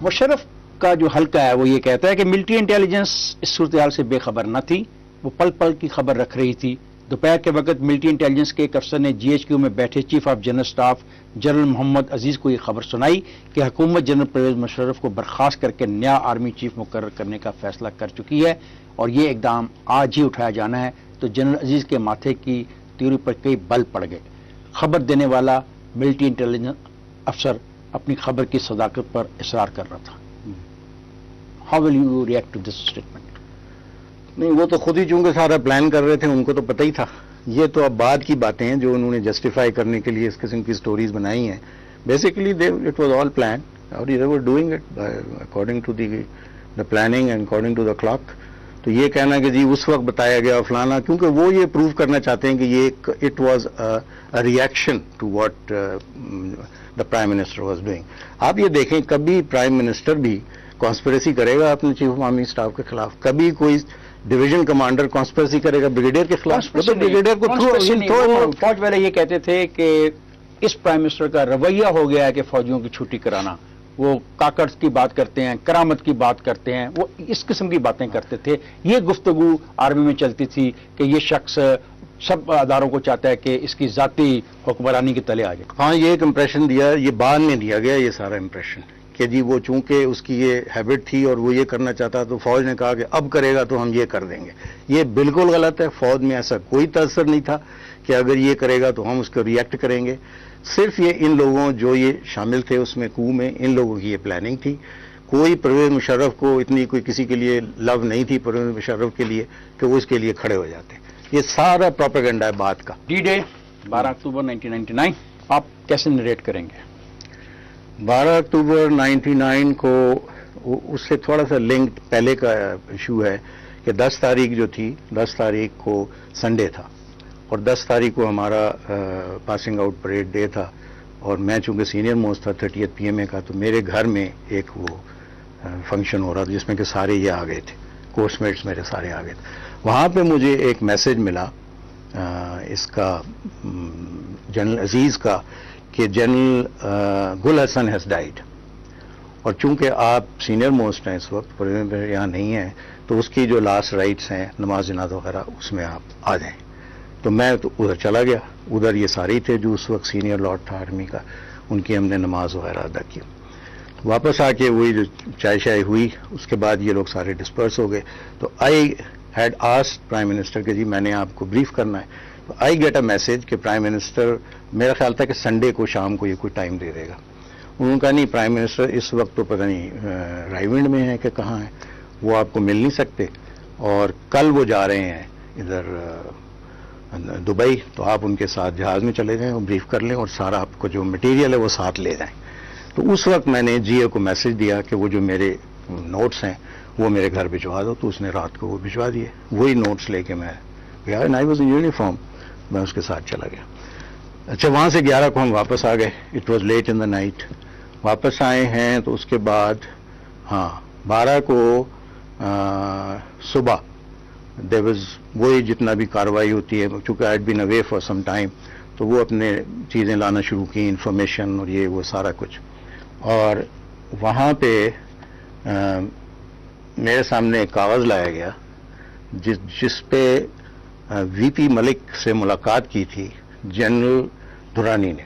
Speaker 2: مشرف کا جو حلقہ ہے وہ یہ کہتا ہے کہ ملٹری انٹیلیجنس اس صورتحال سے بے خبر نہ تھی، وہ پل پل کی خبر رکھ رہی تھی. دوپہر کے وقت ملٹری انٹیلیجنس کے ایک افسر نے GHQ میں بیٹھے chief of general staff general Muhammad Aziz کو یہ خبر سنائی کہ حکومت جنرل پرویز مشرف کو برخاست کر کے نیا آرمی چیف مقرر کرنے کا فیصلہ کر چکی ہے اور یہ اقدام آج ہی اٹھایا جانا ہے. تو جنرل عزیز کے ماتھے کی تیوری پر کئی بل پڑ گئے. خبر دینے والا ملٹری انٹیلیجنس افسر اپنی خبر کی صداقت پر اصرار کر رہا تھا. How will you react to this statement?
Speaker 1: نہیں وہ تو خود ہی چونکہ سارا پلان کر رہے تھے، ان کو تو پتہ ہی تھا. یہ تو اب بعد کی باتیں ہیں جو انہوں نے جسٹیفائی کرنے کے لیے اس قسم کی سٹوریز بنائی ہیں. Basically it was all plan اور they were doing it according to the planning and according to the clock. تو یہ کہنا کہ جی اس وقت بتایا گیا فلانا، کیونکہ وہ یہ پروو کرنا چاہتے ہیں کہ یہ it was a reaction to what the prime minister was doing. آپ یہ دیکھیں کبھی پرائم منسٹر بھی کانسپریسی کرے گا اپنے چیف آف آرمی اسٹاف کے خلاف، کبھی کوئی ڈویژن کمانڈر کانسپریسی کرے گا بریگیڈیئر کے خلاف. بریگیڈیئر کو
Speaker 2: فوج والے یہ کہتے تھے کہ اس پرائم منسٹر کا رویہ ہو گیا ہے کہ فوجیوں کی چھٹی کرانا. وہ کاکڑ کی بات کرتے ہیں، کرامت کی بات کرتے ہیں، وہ اس قسم کی باتیں کرتے تھے. یہ گفتگو آرمی میں چلتی تھی کہ یہ شخص سب اداروں کو چاہتا ہے کہ اس کی ذاتی حکمرانی کے تلے آ جائے.
Speaker 1: ہاں یہ ایک امپریشن دیا، یہ بعد میں دیا گیا یہ سارا امپریشن کہ جی وہ چونکہ اس کی یہ ہیبٹ تھی اور وہ یہ کرنا چاہتا تو فوج نے کہا کہ اب کرے گا تو ہم یہ کر دیں گے. یہ بالکل غلط ہے. فوج میں ایسا کوئی تاثر نہیں تھا کہ اگر یہ کرے گا تو ہم اس کو ریئیکٹ کریں گے. صرف یہ ان لوگوں جو یہ شامل تھے اس میں کو میں، ان لوگوں کی یہ پلاننگ تھی. کوئی پرویز مشرف کو اتنی کوئی کسی کے لیے لو نہیں تھی پرویز مشرف کے لیے کہ وہ اس کے لیے کھڑے ہو جاتے. یہ سارا پروپیگنڈا ہے بات کا.
Speaker 2: ڈی ڈے 12 اکتوبر 1999 آپ کیسے نریٹ کریں گے؟
Speaker 1: 12 اکتوبر 99 کو اس سے تھوڑا سا لنکڈ پہلے کا ایشو ہے کہ 10 تاریخ جو تھی، 10 تاریخ کو سنڈے تھا اور 10 تاریخ کو ہمارا پاسنگ آؤٹ پریڈ ڈے تھا اور میں چونکہ سینئر موسٹ تھا 30 PMA کا، تو میرے گھر میں ایک وہ فنکشن ہو رہا تھا جس میں کہ سارے یہ آ گئے تھے، کورس میٹس میرے سارے آ گئے تھے. وہاں پہ مجھے ایک میسج ملا اس کا جنرل عزیز کا کہ general Gul Hassan has died, اور چونکہ آپ سینئر موسٹ ہیں اس وقت یہاں نہیں ہیں تو اس کی جو لاسٹ رائٹس ہیں نماز جنازہ وغیرہ اس میں آپ آ جائیں. تو میں تو ادھر چلا گیا. ادھر یہ سارے تھے جو اس وقت سینئر لارڈ تھا آرمی کا، ان کی ہم نے نماز وغیرہ ادا کی. واپس آ کے وہی جو چائے شائے ہوئی اس کے بعد یہ لوگ سارے ڈسپرس ہو گئے. تو I had asked prime minister کہ جی میں نے آپ کو بریف کرنا ہے. تو آئی گیٹ اے میسج کہ پرائم منسٹر، میرا خیال تھا کہ سنڈے کو شام کو یہ کوئی ٹائم دے دے گا. انہوں نے کہا نہیں پرائم منسٹر اس وقت تو پتہ نہیں رائیونڈ میں ہے کہ کہاں ہے، وہ آپ کو مل نہیں سکتے، اور کل وہ جا رہے ہیں ادھر دبئی، تو آپ ان کے ساتھ جہاز میں چلے جائیں اور بریف کر لیں اور سارا آپ کو جو مٹیریل ہے وہ ساتھ لے جائیں. تو اس وقت میں نے جی اے کو میسج دیا کہ وہ جو میرے نوٹس ہیں وہ میرے گھر بھجوا دو. تو اس نے رات کو وہ بھجوا دیے. وہی نوٹس لے کے میں گیا، and I was in uniform, میں اس کے ساتھ چلا گیا. اچھا وہاں سے 11 کو ہم واپس آ گئے. It was late in the night. واپس آئے ہیں تو اس کے بعد 12 کو صبح دیر واز وہی جتنا بھی کاروائی ہوتی ہے، چونکہ I had been away for some time, تو وہ اپنے چیزیں لانا شروع کی، انفارمیشن اور یہ وہ سارا کچھ. اور وہاں پہ میرے سامنے ایک کاغذ لایا گیا جس پہ وی پی ملک سے ملاقات کی تھی جنرل دورانی نے.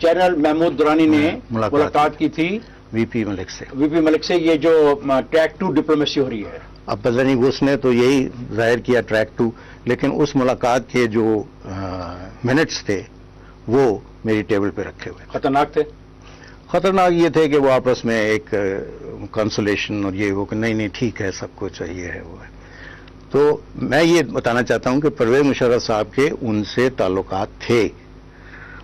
Speaker 2: جنرل محمود درانی نے ملاقات کی تھی
Speaker 1: وی پی ملک سے.
Speaker 2: وی پی ملک سے. یہ جو ٹریک 2 ڈپلومیسی ہو رہی ہے،
Speaker 1: اب پتہ نہیں اس نے تو یہی ظاہر کیا ٹریک 2، لیکن اس ملاقات کے جو منٹس تھے وہ میری ٹیبل پہ رکھے ہوئے.
Speaker 2: خطرناک تھے؟
Speaker 1: خطرناک یہ تھے کہ وہ آپس میں ایک کنسولیشن اور یہ وہ کہ نہیں نہیں ٹھیک ہے سب کچھ یہ ہے وہ ہے. تو میں یہ بتانا چاہتا ہوں کہ پرویز مشرف صاحب کے ان سے تعلقات تھے،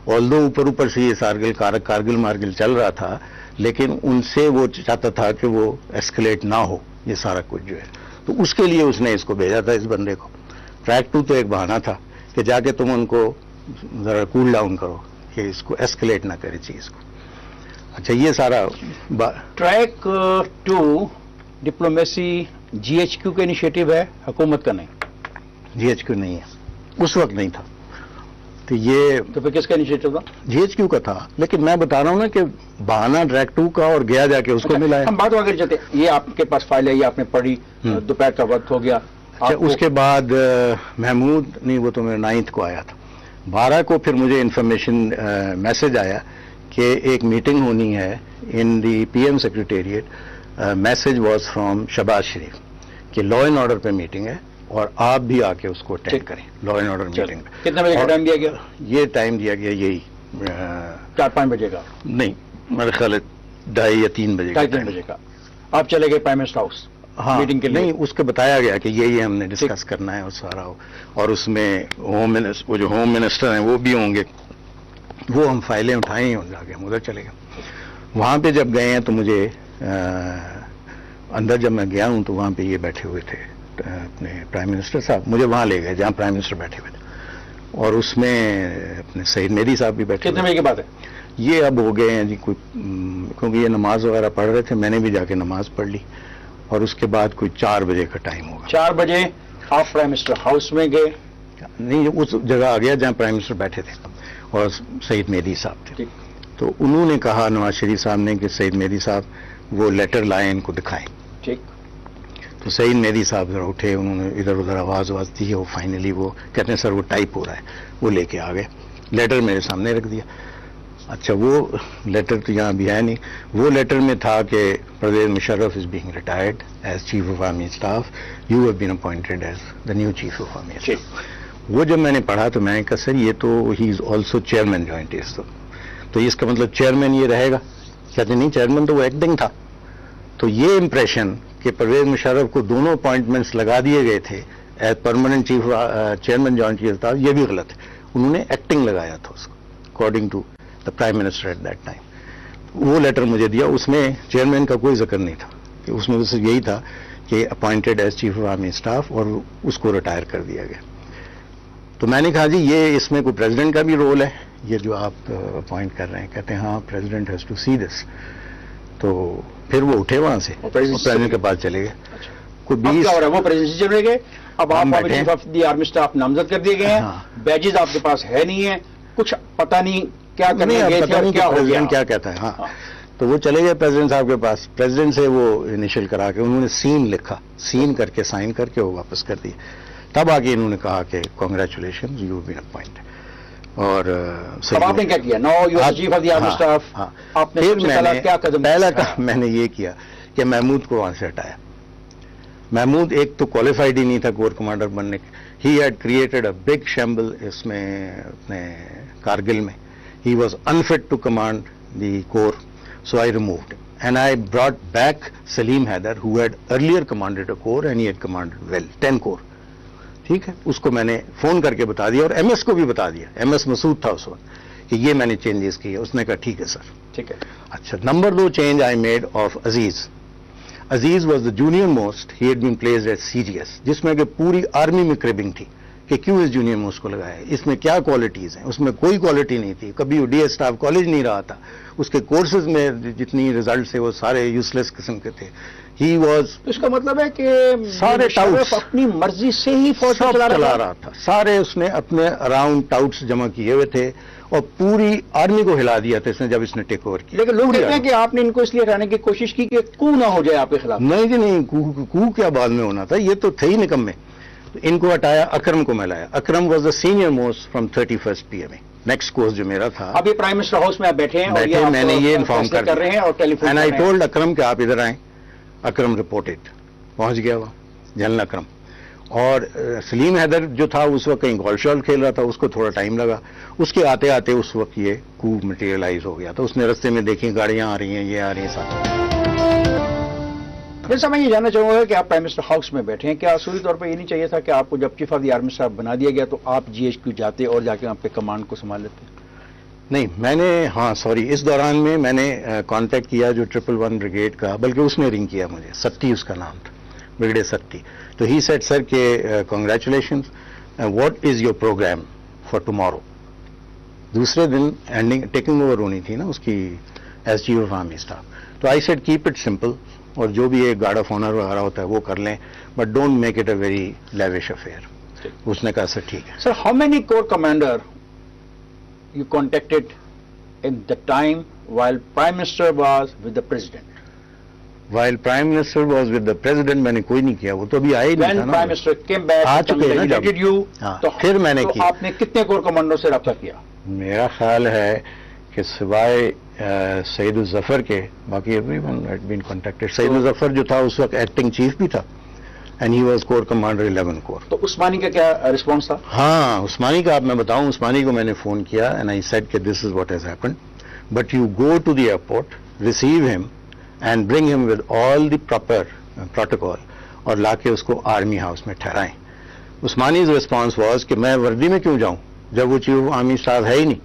Speaker 1: آلدو اوپر سے یہ کارگل مارگل چل رہا تھا، لیکن ان سے وہ چاہتا تھا کہ وہ ایسکلیٹ نہ ہو یہ سارا کچھ جو ہے. تو اس کے لیے اس نے اس کو بھیجا تھا اس بندے کو. ٹریک 2 تو ایک بہانہ تھا کہ جا کے تم ان کو ذرا کول ڈاؤن کرو کہ اس کو ایسکلیٹ نہ کرے چیز کو. اچھا یہ سارا
Speaker 2: ٹریک 2 ڈپلومیسی GHQ کا انیشیٹو ہے، حکومت کا نہیں.
Speaker 1: GHQ نہیں ہے، اس وقت نہیں تھا. تو یہ
Speaker 2: تو پھر کس کا انیشیٹو تھا؟
Speaker 1: GHQ کا تھا. لیکن میں بتا رہا ہوں نا کہ بہانہ ٹریک 2 کا اور گیا جا کے اس کو ملا ہے.
Speaker 2: ہم بات آگے چلتے. یہ آپ کے پاس فائل ہے، یہ آپ نے پڑھی، دوپہر کا وقت ہو گیا.
Speaker 1: اس کے بعد محمود نہیں، وہ تو میرے 9 کو آیا تھا. 12 کو پھر مجھے انفارمیشن میسج آیا کہ ایک میٹنگ ہونی ہے in the PM secretariat. Message was from Shehbaz Sharif کہ لا اینڈ آرڈر پہ میٹنگ ہے اور آپ بھی آ کے اس کو اٹینڈ کریں. لا اینڈ آرڈر میٹنگ
Speaker 2: کتنے بجے کا ٹائم دیا گیا؟
Speaker 1: یہ ٹائم دیا گیا یہی
Speaker 2: 4-5 بجے کا
Speaker 1: نہیں، میرے خیال ہے 2:30 یا 3 بجے کا.
Speaker 2: 3 بجے کا. آپ چلے گئے پرائم منسٹر ہاؤس میٹنگ کے لیے؟
Speaker 1: نہیں، اس کو بتایا گیا کہ یہ ہم نے ڈسکس کرنا ہے اور سارا ہو، اور اس میں وہ جو ہوم منسٹر ہیں وہ بھی ہوں گے. وہ ہم فائلیں اٹھائیں اور جا کے ہم ادھر چلے گئے. وہاں پہ جب گئے ہیں تو مجھے اندر جب میں گیا ہوں تو وہاں پہ یہ بیٹھے ہوئے تھے اپنے پرائم منسٹر صاحب مجھے وہاں لے گئے جہاں پرائم منسٹر بیٹھے ہوئے تھے, اور اس میں اپنے سعید میری صاحب بھی بیٹھے.
Speaker 2: کتنے بجے کی بات ہے
Speaker 1: یہ اب ہو گئے ہیں جی کوئی, کیونکہ یہ نماز وغیرہ پڑھ رہے تھے, میں نے بھی جا کے نماز پڑھ لی, اور اس کے بعد کوئی 4 بجے کا ٹائم ہوگا.
Speaker 2: 4 بجے آپ پرائم منسٹر ہاؤس میں گئے؟
Speaker 1: نہیں, اس جگہ آ گیا جہاں پرائم منسٹر بیٹھے تھے اور سعید میری صاحب تھے. تو انہوں نے کہا نواز شریف صاحب نے کہ سعید میری صاحب وہ لیٹر لائے, ان کو دکھائیں.
Speaker 2: ٹھیک.
Speaker 1: تو سعید میری صاحب ذرا اٹھے, انہوں نے ادھر ادھر آواز دی, اور فائنلی وہ کہتے ہیں سر وہ ٹائپ ہو رہا ہے, وہ لے کے آ گئے, لیٹر میرے سامنے رکھ دیا. اچھا وہ لیٹر تو یہاں بھی ہے نہیں, وہ لیٹر میں تھا کہ Pervez Musharraf is being retired as chief of army staff, you have been appointed as the new chief of army staff. وہ جب میں نے پڑھا تو میں نے کہا سر یہ تو ہی از آلسو چیئرمین جوائنٹ اس, تو اس کا مطلب چیئرمین یہ رہے گا؟ کہتے نہیں, چیئرمین تو وہ ایکٹنگ تھا. تو یہ امپریشن کہ پرویز مشرف کو دونوں اپوائنٹمنٹس لگا دیے گئے تھے as permanent chief chairman joint chief staff, یہ بھی غلط ہے. انہوں نے ایکٹنگ لگایا تھا اس کو according to the prime minister at that time. وہ لیٹر مجھے دیا, اس میں چیئرمین کا کوئی ذکر نہیں تھا, کہ اس میں صرف یہی تھا کہ appointed as chief of army staff, اور اس کو ریٹائر کر دیا گیا. تو میں نے کہا جی یہ اس میں کوئی پریزیڈنٹ کا بھی رول ہے یہ جو آپ اپوائنٹ کر رہے ہیں؟ کہتے ہیں ہاں پریزیڈنٹ ہیز ٹو سی دس. تو پھر وہ اٹھے وہاں سے, پریزیڈنٹ کے پاس چلے گئے. کوئی 20
Speaker 2: وہ پریزیڈنٹ چلے گئے. اب آپ chief of the army staff نامزد کر دیے گئے ہیں, بیجز آپ کے پاس ہے نہیں ہے, کچھ پتہ نہیں کیا کرنے گئے تھے اور کیا ہو گیا,
Speaker 1: کیا کہتا ہے. ہاں, تو وہ چلے گئے پریزیڈنٹ صاحب کے پاس, پریزیڈنٹ سے وہ انیشل کرا کے انہوں نے سین لکھا, سین کر کے سائن کر کے وہ واپس کر دی. تب آگے انہوں نے کہا کہ کانگریچولیشن یو بین اپوائنٹڈ. اور
Speaker 2: آپ نے کیا کیا؟ No you are chief of the army staff. آپ نے کیا قدم؟
Speaker 1: پہلا کام میں نے یہ کیا کہ محمود کو وہاں سے ہٹایا. محمود ایک تو کوالیفائڈ ہی نہیں تھا کور کمانڈر بننے کے. He had created a big shamble اس میں اپنے کارگل میں. He was unfit to command the corps, so I removed and I brought back Saleem Haider who had earlier commanded a corps and he had commanded well 10 corps. ٹھیک ہے, اس کو میں نے فون کر کے بتا دیا, اور ایم ایس کو بھی بتا دیا. ایم ایس مسعود تھا اس وقت, کہ یہ میں نے چینجز کیے. اس نے کہا ٹھیک ہے سر.
Speaker 2: ٹھیک ہے.
Speaker 1: اچھا, number 2 change I made of Aziz. Aziz was the junior most, he had been placed at C G S, جس میں کہ پوری آرمی میں کربنگ تھی کہ کیوں اس جونیئر موسٹ کو لگایا ہے, اس میں کیا کوالٹیز ہیں. اس میں کوئی کوالٹی نہیں تھی, کبھی وہ ڈی ایس اسٹاف کالج نہیں رہا تھا, اس کے کورسز میں جتنی ریزلٹس تھے وہ سارے یوز لیس قسم کے تھے. ہی واز,
Speaker 2: اس کا مطلب ہے کہ
Speaker 1: سارے ٹاؤٹس
Speaker 2: اپنی مرضی سے ہی فوج
Speaker 1: چلا رہا تھا. سارے اس نے اپنے اراؤنڈ ٹاؤٹس جمع کیے ہوئے تھے, اور پوری آرمی کو ہلا دیا تھا اس نے جب اس نے ٹیک اوور کیا.
Speaker 2: لیکن لوگ کہتے ہیں کہ آپ نے ان کو اس لیے ہٹانے کی کوشش کی کہ کو نہ ہو جائے آپ کے خلاف.
Speaker 1: نہیں جی نہیں, کو کیا بعد میں ہونا تھا, یہ تو تھے ہی نکمے. ان کو ہٹایا, اکرم کو میں لایا. Akram was the senior most from 31st PM. Next course جو میرا تھا,
Speaker 2: ابھی پرائم منسٹر ہاؤس میں آپ بیٹھے ہیں,
Speaker 1: میں نے یہ انفارم کر
Speaker 2: رہے ہیں, اور ٹیلی فون
Speaker 1: اینڈ آئی ٹولڈ اکرم کہ آپ ادھر آئیں. اکرم رپورٹڈ, پہنچ گیا وہاں جنرل اکرم. اور سلیم حیدر جو تھا اس وقت کہیں گول شال کھیل رہا تھا, اس کو تھوڑا ٹائم لگا. اس کے آتے آتے اس وقت یہ کو مٹیریلائز ہو گیا تھا. اس نے رستے میں دیکھی گاڑیاں آ رہی ہیں, یہ آ رہی ہیں ساتھ.
Speaker 2: جیسا میں یہ جاننا چاہوں گا کہ آپ پرائم منسٹر ہاؤس میں بیٹھے ہیں, کیا اصولی طور پر یہ نہیں چاہیے تھا کہ آپ کو جب chief of the army staff بنا دیا گیا تو آپ GHQ جاتے اور جا کے آپ کے کمانڈ کو سنبھال لیتے؟
Speaker 1: نہیں, میں نے اس دوران میں نے کانٹیکٹ کیا جو 111 بریگیڈ کا, بلکہ اس نے رنگ کیا مجھے, ستی اس کا نام تھا, بریگیڈیئر ستی. تو ہی سیڈ سر کہ congratulations, what is your program for tomorrow. دوسرے دن ٹیکنگ اوور ہونی تھی نا اس کی as chief of army staff. تو I said keep it simple, اور جو بھی ایک گارڈ آف آنر وغیرہ ہوتا ہے وہ کر لیں, but don't make it a very lavish affair. اس نے کہا سر ٹھیک ہے.
Speaker 2: Sir, how many corps commander you contacted in the time while Prime Minister was with the President?
Speaker 1: While Prime Minister was with the President, میں نے کوئی نہیں کیا, وہ تو ابھی آئے نہیں تھا نا.
Speaker 2: When Prime Minister came back,
Speaker 1: آ چکے ہیں نا جب,
Speaker 2: تو
Speaker 1: پھر میں نے کیا.
Speaker 2: آپ نے کتنے کور کمانڈر سے رابطہ کیا؟
Speaker 1: میرا خیال ہے کہ سوائے سعید الظفر کے باقی every one had been contacted. Saeed Uzzafar جو تھا اس وقت ایکٹنگ چیف بھی تھا, and he was corps commander 11 corps.
Speaker 2: تو عثمانی کا کیا رسپانس تھا؟
Speaker 1: ہاں, عثمانی کا آپ میں بتاؤں, عثمانی کو میں نے فون کیا اینڈ آئی سیڈ کہ this is what has happened, but you go to the airport, receive him and bring him with all the proper protocol, اور لا کے اس کو آرمی ہاؤس میں ٹھہرائیں. عثمانیز ریسپانس واز کہ میں وردی میں کیوں جاؤں جب وہ چیف آرمی اسٹاف ہے ہی نہیں,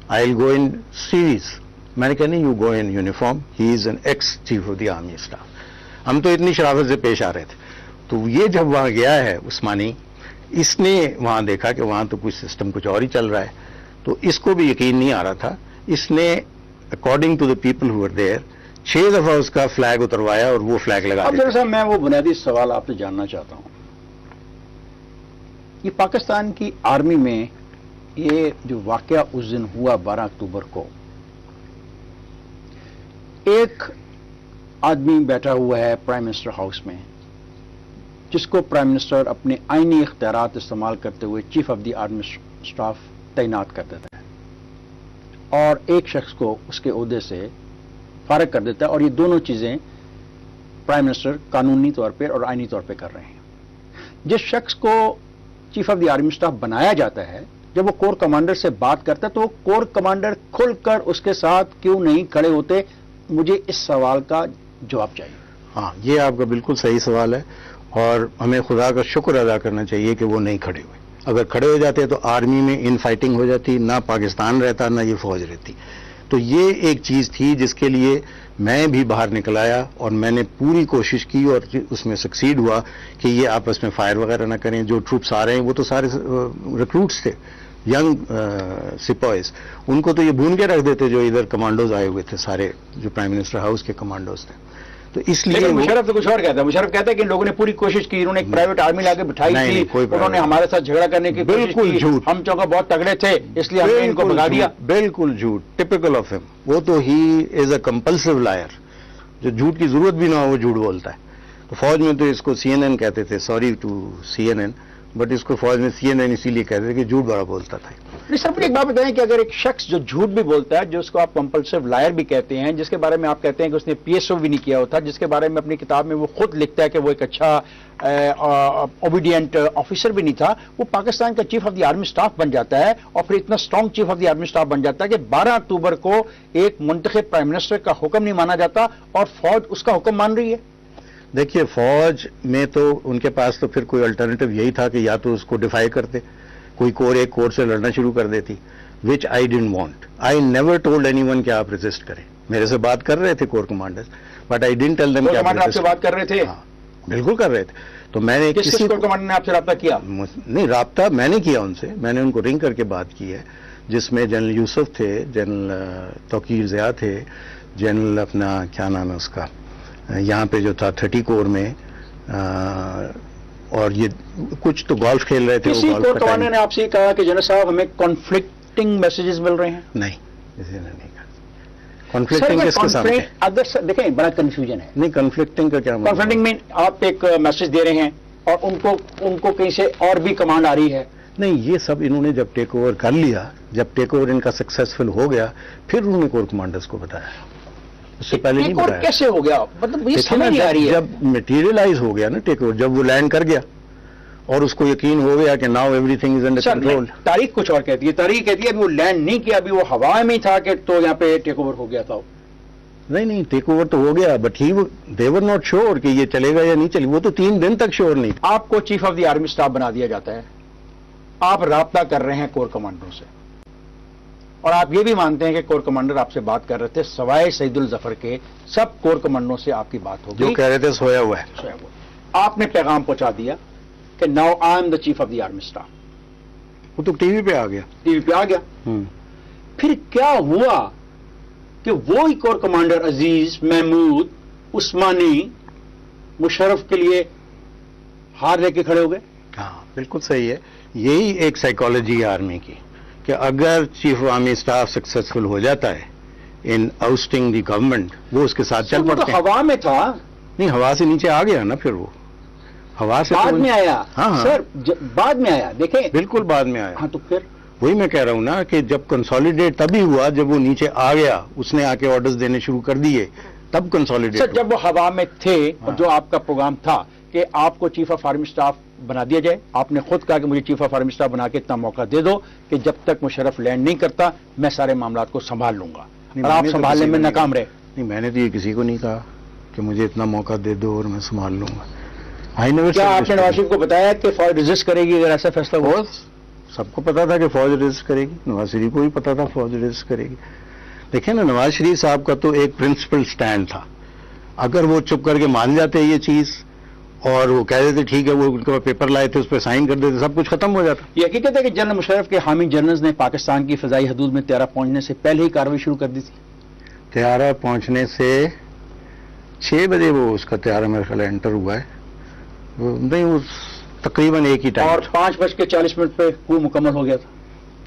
Speaker 1: آئی ول گو ان سیریز. میں نے کہا نہیں, you go in uniform, he is an x chief of the army staff. ہم تو اتنی شرافت سے پیش آ رہے تھے. تو یہ جب وہاں گیا ہے عثمانی، اس نے وہاں دیکھا کہ وہاں تو کچھ سسٹم کچھ اور ہی چل رہا ہے، تو اس کو بھی یقین نہیں آ رہا تھا. اس نے according to the people who are there 6 دفعہ اس کا فلیگ اتروایا اور وہ فلیگ لگا
Speaker 2: اب
Speaker 1: دیا.
Speaker 2: ذرا صاحب میں وہ بنیادی سوال آپ سے جاننا چاہتا ہوں. یہ پاکستان کی آرمی میں یہ جو واقعہ اس دن ہوا 12 اکتوبر کو، ایک آدمی بیٹھا ہوا ہے پرائم منسٹر ہاؤس میں جس کو پرائم منسٹر اپنے آئینی اختیارات استعمال کرتے ہوئے chief of the army staff تعینات کر دیتا ہے، اور ایک شخص کو اس کے عہدے سے فارغ کر دیتا ہے، اور یہ دونوں چیزیں پرائم منسٹر قانونی طور پہ اور آئینی طور پہ کر رہے ہیں. جس شخص کو chief of the army staff بنایا جاتا ہے، جب وہ کور کمانڈر سے بات کرتا ہے تو وہ کور کمانڈر کھل کر اس کے ساتھ کیوں نہیں کھڑے ہوتے؟ مجھے اس سوال کا جواب چاہیے.
Speaker 1: ہاں، یہ آپ کا بالکل صحیح سوال ہے، اور ہمیں خدا کا شکر ادا کرنا چاہیے کہ وہ نہیں کھڑے ہوئے. اگر کھڑے ہو جاتے تو آرمی میں ان فائٹنگ ہو جاتی، نہ پاکستان رہتا نہ یہ فوج رہتی. تو یہ ایک چیز تھی جس کے لیے میں بھی باہر نکل آیا، اور میں نے پوری کوشش کی اور اس میں سکسیڈ ہوا کہ یہ آپس میں فائر وغیرہ نہ کریں. جو ٹروپس آ رہے ہیں وہ تو سارے ریکروٹس تھے، ینگ سپائز. ان کو تو یہ بھون کے رکھ دیتے جو ادھر کمانڈوز آئے ہوئے تھے، سارے جو پرائم منسٹر ہاؤس کے کمانڈوز تھے. تو اس لیے
Speaker 2: لیکن مشرف تو کچھ اور کہتا ہے. مشرف کہتا ہے کہ ان لوگوں نے پوری کوشش کی، انہوں نے ایک پرائیویٹ آرمی لا کے بٹھائی تھی، انہوں نے ہمارے ساتھ جھگڑا کرنے کی کوشش
Speaker 1: بالکل
Speaker 2: کی،
Speaker 1: جھوٹ.
Speaker 2: ہم چونکہ بہت تگڑے تھے اس لیے ہم نے ان کو بھگا دیا.
Speaker 1: بالکل جھوٹ، ٹپیکل آف ہم. وہ تو ہی از اے کمپلسو لائر، جو جھوٹ کی ضرورت بھی نہ ہو وہ جھوٹ بولتا ہے. تو فوج میں تو اس کو CNN کہتے تھے، سوری ٹو CNN، بٹ اس کو فوج میں CNN اسی لیے کہتے تھے کہ جھوٹ بڑا بولتا تھا.
Speaker 2: نہیں سر، ایک بات بتائیں کہ اگر ایک شخص جو جھوٹ بھی بولتا ہے، جو اس کو آپ کمپلسو لائر بھی کہتے ہیں، جس کے بارے میں آپ کہتے ہیں کہ اس نے PSO بھی نہیں کیا ہوتا، جس کے بارے میں اپنی کتاب میں وہ خود لکھتا ہے کہ وہ ایک اچھا اوبیڈینٹ آفیسر بھی نہیں تھا، وہ پاکستان کا chief of the army staff بن جاتا ہے، اور پھر اتنا strong chief of the army staff بن جاتا ہے کہ 12 اکتوبر کو ایک منتخب پرائم منسٹر کا حکم نہیں مانا جاتا اور فوج اس کا حکم مان رہی ہے.
Speaker 1: دیکھیے، فوج میں تو ان کے پاس تو پھر کوئی الٹرنیٹو یہی تھا کہ یا تو اس کو ڈیفائی کرتے، کوئی کور ایک کور سے لڑنا شروع کر دیتی، which I didn't want. I never told any one کہ آپ ریزسٹ کریں. میرے سے بات کر رہے تھے corps commanders, but I didn't tell them کہ
Speaker 2: آپ سے بات کر رہے تھے.
Speaker 1: بالکل کر رہے تھے. تو میں نے
Speaker 2: کس کور کمانڈر نے آپ سے رابطہ کیا؟
Speaker 1: نہیں، رابطہ میں نے کیا ان سے، میں نے ان کو رنگ کر کے بات کی ہے، جس میں جنرل یوسف تھے، جنرل توقیر ضیاء تھے، جنرل اپنا کیا نام ہے اس کا یہاں پہ جو تھا 30 کور میں، اور یہ کچھ تو گولف کھیل رہے تھے.
Speaker 2: کسی کور کمانڈر نے آپ سے کہا کہ جنرل صاحب ہمیں کانفلکٹنگ میسیجز مل رہے ہیں؟
Speaker 1: نہیں، کسی نے نہیں کہا. کانفلکٹنگ کس کے سامنے؟
Speaker 2: اگر دیکھیں بڑا کنفیوژن ہے.
Speaker 1: نہیں، کنفلکٹنگ کا کیا مطلب؟
Speaker 2: کانفلکٹنگ میں آپ ایک میسج دے رہے ہیں اور ان کو کہیں سے اور بھی کمانڈ آ رہی ہے.
Speaker 1: نہیں، یہ سب انہوں نے جب ٹیک اوور کر لیا، جب ٹیک اوور ان کا سکسیسفل ہو گیا، پھر انہوں نے کور کمانڈرز کو بتایا. اس سے پہلے نہیں بتایا.
Speaker 2: کیسے ہو گیا؟ مطلب یہ سمجھ نہیں آ رہی ہے.
Speaker 1: جب میٹیریلائز ہو گیا نا ٹیک اوور، جب وہ لینڈ کر گیا اور اس کو یقین ہو گیا کہ now every thing is under control.
Speaker 2: تاریخ کچھ اور کہتی ہے. تاریخ کہتی ہے ابھی وہ لینڈ نہیں کیا، ابھی وہ ہوا میں ہی تھا کہ تو یہاں پہ ٹیک اوور ہو گیا تھا.
Speaker 1: نہیں، ٹیک اوور تو ہو گیا، but they were not sure کہ یہ چلے گا یا نہیں چلے. وہ تو 3 دن تک شیور نہیں تھا.
Speaker 2: آپ کو chief of the army staff بنا دیا جاتا ہے، آپ رابطہ کر رہے ہیں کور کمانڈروں سے، اور آپ یہ بھی مانتے ہیں کہ کور کمانڈر آپ سے بات کر رہے تھے، سوائے سعید الظفر کے سب کور کمانڈروں سے آپ کی بات ہوگی.
Speaker 1: جو کہہ رہے تھے سویا ہوا ہے.
Speaker 2: آپ نے پیغام پہنچا دیا کہ now I am the chief of the army staff.
Speaker 1: وہ تو ٹی وی پہ آ گیا.
Speaker 2: ٹی وی پہ آ گیا. پھر کیا ہوا کہ وہی کور کمانڈر عزیز، محمود، عثمانی مشرف کے لیے ہار لے کے کھڑے ہو گئے.
Speaker 1: ہاں، بالکل صحیح ہے. یہی ایک سائیکالوجی ہے آرمی کی کہ اگر چیف آرمی اسٹاف سکسیسفل ہو جاتا ہے ان آؤسٹنگ دی گورنمنٹ، وہ اس کے ساتھ چل پڑتے ہیں.
Speaker 2: ہوا میں تھا.
Speaker 1: نہیں، ہوا سے نیچے آ گیا نا. پھر وہ ہوا سے
Speaker 2: بعد میں آیا.
Speaker 1: ہاں
Speaker 2: سر بعد میں آیا. دیکھیں
Speaker 1: بالکل بعد میں آیا.
Speaker 2: ہاں تو پھر
Speaker 1: وہی میں کہہ رہا ہوں نا کہ جب کنسالیڈیٹ تبھی ہوا جب وہ نیچے آ گیا، اس نے آ کے آرڈرز دینے شروع کر دیے، تب کنسالیڈیٹ.
Speaker 2: سر جب وہ ہوا میں تھے اور جو آپ کا پروگرام تھا کہ آپ کو چیف آف آرمی اسٹاف بنا دیا جائے، آپ نے خود کہا کہ مجھے چیف آف آرمی اسٹاف بنا کے اتنا موقع دے دو کہ جب تک مشرف لینڈ نہیں کرتا میں سارے معاملات کو سنبھال لوں گا، اور آپ سنبھالنے میں ناکام رہے.
Speaker 1: نہیں، میں نے تو یہ کسی کو نہیں کہا کہ مجھے اتنا موقع دے دو اور میں سنبھال لوں گا.
Speaker 2: کیا آپ نے نواز شریف کو بتایا کہ فوج ریزسٹ کرے گی اگر ایسا فیصلہ ہوا؟
Speaker 1: سب کو پتا تھا کہ فوج ریزسٹ کرے گی. نواز شریف کو بھی پتا تھا فوج ریزسٹ کرے گی. دیکھیں نا، نواز شریف صاحب کا تو ایک پرنسپل سٹینڈ تھا. اگر وہ چپ کر کے مان جاتے یہ چیز اور وہ کہہ دیتے ٹھیک ہے، وہ ان کے پیپر لائے تھے، اس پہ سائن کر دیتے، سب کچھ ختم ہو جاتا.
Speaker 2: یہ حقیقت ہے کہ جنرل مشرف کے حامی جنرلز نے پاکستان کی فضائی حدود میں طیارہ پہنچنے سے پہلے ہی کارروائی شروع کر دی تھی.
Speaker 1: طیارہ پہنچنے سے 6 بجے وہ اس کا طیارہ میرے خیال انٹر ہوا ہے، نہیں وہ تقریباً ایک ہی ٹائم.
Speaker 2: اور 5:40 پہ وہ مکمل ہو گیا تھا.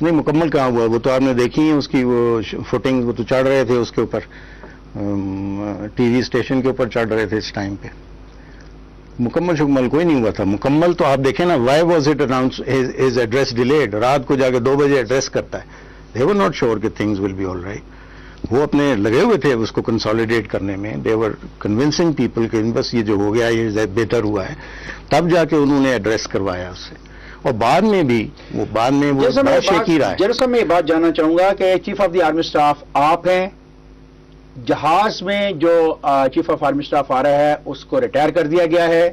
Speaker 1: نہیں مکمل کہاں ہوا، وہ تو آپ نے دیکھی ہے اس کی وہ فوٹنگ، وہ تو چڑھ رہے تھے اس کے اوپر، ٹی وی اسٹیشن کے اوپر چڑھ رہے تھے اس ٹائم پہ. مکمل شکمل کوئی نہیں ہوا تھا. مکمل تو آپ دیکھیں نا، why was it announce his address delayed, رات کو جا کے 2 بجے ایڈریس کرتا ہے. دے ور ناٹ شیور کہ things will be all right. وہ اپنے لگے ہوئے تھے اس کو کنسالیڈیٹ کرنے میں، دے ور کنونسنگ پیپل کہ بس یہ جو ہو گیا یہ بہتر ہوا ہے. تب جا کے انہوں نے ایڈریس کروایا اس سے، اور بعد میں بھی وہ بڑا شیکی رہا ہے.
Speaker 2: جیسا میں یہ بات جاننا چاہوں گا کہ chief of the army staff آپ ہیں، جہاز میں جو چیف آف آرمی اسٹاف آ رہا ہے اس کو ریٹائر کر دیا گیا ہے،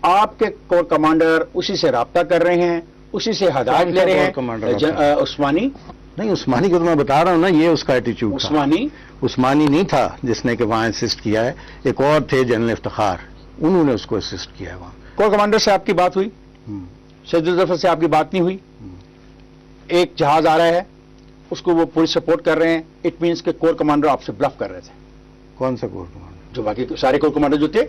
Speaker 2: آپ کے کور کمانڈر اسی سے رابطہ کر رہے ہیں، اسی سے ہدایت لے رہے ہیں. عثمانی
Speaker 1: نہیں، عثمانی کو تو میں بتا رہا ہوں نا، یہ اس کا ایٹیچیوڈ. عثمانی نہیں تھا جس نے کہ وہاں اسسٹ کیا ہے، ایک اور تھے جنرل افتخار، انہوں نے اس کو اسسٹ کیا ہے وہاں.
Speaker 2: کور کمانڈر سے آپ کی بات ہوئی؟ شہید الظفر سے آپ کی بات نہیں ہوئی؟ ایک جہاز آ رہا ہے، اس کو وہ پوری سپورٹ کر رہے ہیں، اٹ مینس کہ کور کمانڈر آپ سے بلف کر رہے تھے.
Speaker 1: کون سا کور کمانڈر؟
Speaker 2: جو باقی سارے کور کمانڈر جو تھے.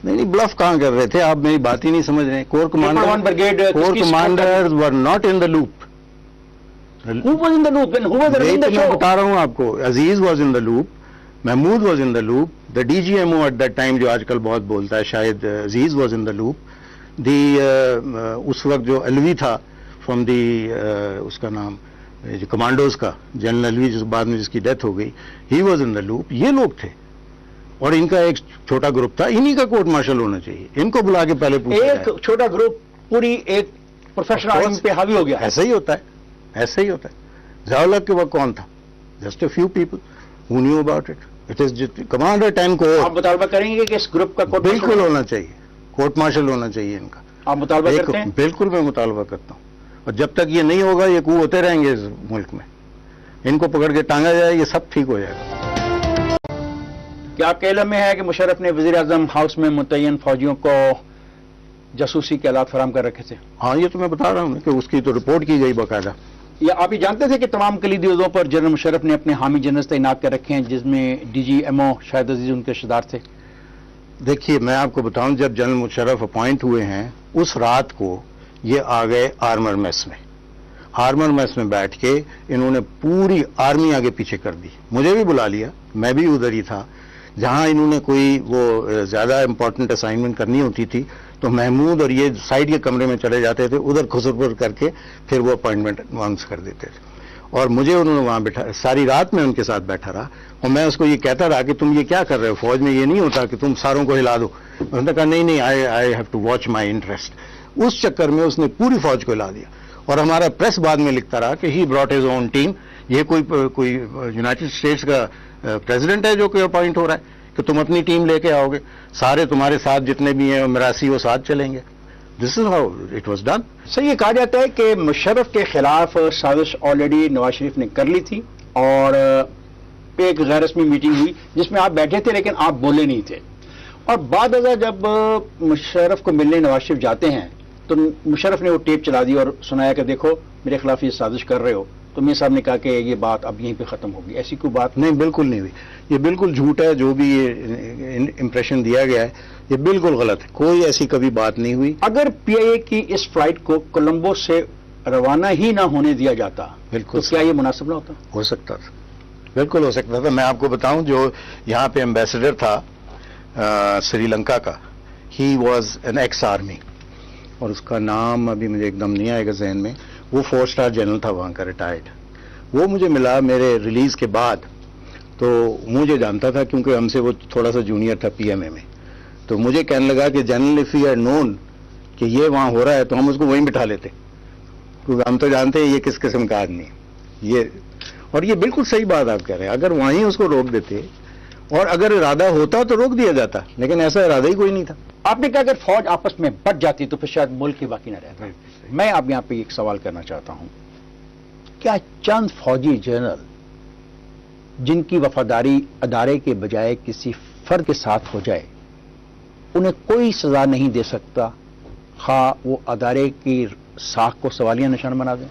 Speaker 1: نہیں بلف کہاں کر رہے تھے آپ، میری بات ہی نہیں سمجھ رہے. Corps commander were not in the loop. میں بتا رہا ہوں آپ کو، Aziz was in the loop, Mahmood was in the loop, the D G M O at that time جو آج کل بہت بولتا ہے شاید، عزیز واز ان دا لوپ. اس وقت جو الوی تھا فرام دی اس کا نام جو کمانڈوز کا، جنرل الوی جس بعد میں جس کی ڈیتھ ہو گئی، he was in the loop. یہ لوگ تھے اور ان کا ایک چھوٹا گروپ تھا. انہی کا کورٹ مارشل ہونا چاہیے، ان کو بلا کے پہلے پوچھا جائے.
Speaker 2: ایک چھوٹا گروپ پوری ایک پروفیشنل آرمی پہ حاوی ہو گیا.
Speaker 1: ایسا ہی ہوتا ہے، ایسا ہی ہوتا ہے. ضیاء الحق کے وقت کون تھا؟ Just a few people who new about it. It is commander 10 کو.
Speaker 2: آپ مطالبہ کریں گے کہ اس گروپ کا کورٹ
Speaker 1: بالکل ہونا چاہیے، کورٹ مارشل ہونا چاہیے ان کا.
Speaker 2: آپ مطالبہ کرتے ہیں؟
Speaker 1: بالکل میں مطالبہ کرتا ہوں، اور جب تک یہ نہیں ہوگا یہ کو ہوتے رہیں گے اس ملک میں. ان کو پکڑ کے ٹانگا جائے، یہ سب ٹھیک ہو جائے گا.
Speaker 2: کیا آپ کے علم میں ہے کہ مشرف نے وزیر اعظم ہاؤس میں متعین فوجیوں کو جاسوسی کے آلات فراہم کر رکھے تھے؟
Speaker 1: ہاں یہ تو میں بتا رہا ہوں کہ اس کی تو رپورٹ کی گئی باقاعدہ.
Speaker 2: یا آپ یہ جانتے تھے کہ تمام کلیدی عہدوں پر جنرل مشرف نے اپنے حامی جنرل تعینات کر رکھے ہیں، جس میں ڈی جی ایم او شاہد عزیز ان کے رشتہ دار تھے؟
Speaker 1: دیکھیے میں آپ کو بتاؤں، جب جنرل مشرف اپوائنٹ ہوئے ہیں اس رات کو یہ آ گئے آرمر میس میں. آرمر میس میں بیٹھ کے انہوں نے پوری آرمی آگے پیچھے کر دی. مجھے بھی بلا لیا، میں بھی ادھر ہی تھا. جہاں انہوں نے کوئی وہ زیادہ امپورٹنٹ اسائنمنٹ کرنی ہوتی تھی تو محمود اور یہ سائڈ کے کمرے میں چلے جاتے تھے، ادھر خسر کر کے پھر وہ اپوائنٹمنٹ اناؤنس کر دیتے تھے. اور مجھے انہوں نے وہاں بٹھا، ساری رات میں ان کے ساتھ بیٹھا رہا، اور میں اس کو یہ کہتا رہا کہ تم یہ کیا کر رہے ہو، فوج میں یہ نہیں ہوتا کہ تم ساروں کو ہلا دو. انہوں نے کہا نہیں I have to watch my interest. اس چکر میں اس نے پوری فوج کو ہلا دیا. اور ہمارا پریس بعد میں لکھتا رہا کہ ہی براٹ ہز اون ٹیم. یہ کوئی یونائٹڈ اسٹیٹس کا پریزیڈنٹ ہے جو کہ اپوائنٹ ہو رہا ہے کہ تم اپنی ٹیم لے کے آؤ گے، سارے تمہارے ساتھ جتنے بھی ہیں مراسی وہ ساتھ چلیں گے. This is how it was done.
Speaker 2: Sir یہ کہا جاتا ہے کہ مشرف کے خلاف سازش آلریڈی نواز شریف نے کر لی تھی، اور ایک غیر رسمی میٹنگ ہوئی جس میں آپ بیٹھے تھے لیکن آپ بولے نہیں تھے. اور بعد ازاں جب مشرف کو ملنے نواز شریف جاتے ہیں تو مشرف نے وہ ٹیپ چلا دی اور سنایا کہ دیکھو میرے خلاف یہ سازش کر رہے ہو. تو میر صاحب نے کہا کہ یہ بات اب یہیں پہ ختم ہوگی. ایسی کوئی بات
Speaker 1: نہیں، بالکل نہیں ہوئی. یہ بالکل جھوٹ ہے، جو بھی یہ امپریشن دیا گیا ہے یہ بالکل غلط ہے. کوئی ایسی کبھی بات نہیں ہوئی.
Speaker 2: اگر پی آئی اے کی اس فلائٹ کو کولمبو سے روانہ ہی نہ ہونے دیا جاتا
Speaker 1: بالکل
Speaker 2: تو کیا یہ مناسب نہ ہوتا؟
Speaker 1: ہو سکتا تھا، بالکل ہو سکتا تھا. میں آپ کو بتاؤں جو یہاں پہ ایمبیسڈر تھا سری لنکا کا، he was an x army, اور اس کا نام ابھی مجھے ایک دم نہیں آئے گا ذہن میں. وہ 4 اسٹار جنرل تھا وہاں کا، ریٹائرڈ. وہ مجھے ملا میرے ریلیز کے بعد، تو مجھے جانتا تھا کیونکہ ہم سے وہ تھوڑا سا جونیئر تھا پی ایم اے میں. تو مجھے کہنے لگا کہ جنرل اف یو ہیڈ نون کہ یہ وہاں ہو رہا ہے تو ہم اس کو وہیں بٹھا لیتے، کیونکہ ہم تو جانتے ہیں یہ کس قسم کا آدمی ہے. اور یہ بالکل صحیح بات آپ کہہ رہے ہیں. اگر وہیں اس کو روک دیتے، اور اگر ارادہ ہوتا تو روک دیا جاتا، لیکن ایسا ارادہ ہی کوئی نہیں تھا.
Speaker 2: آپ نے کہا اگر فوج آپس میں بٹ جاتی تو پھر شاید ملک کے باقی نہ رہتا. میں اب یہاں پہ ایک سوال کرنا چاہتا ہوں، کیا چند فوجی جنرل جن کی وفاداری ادارے کے بجائے کسی فرد کے ساتھ ہو جائے انہیں کوئی سزا نہیں دے سکتا خواہ وہ ادارے کی ساکھ کو سوالیہ نشان بنا دیں؟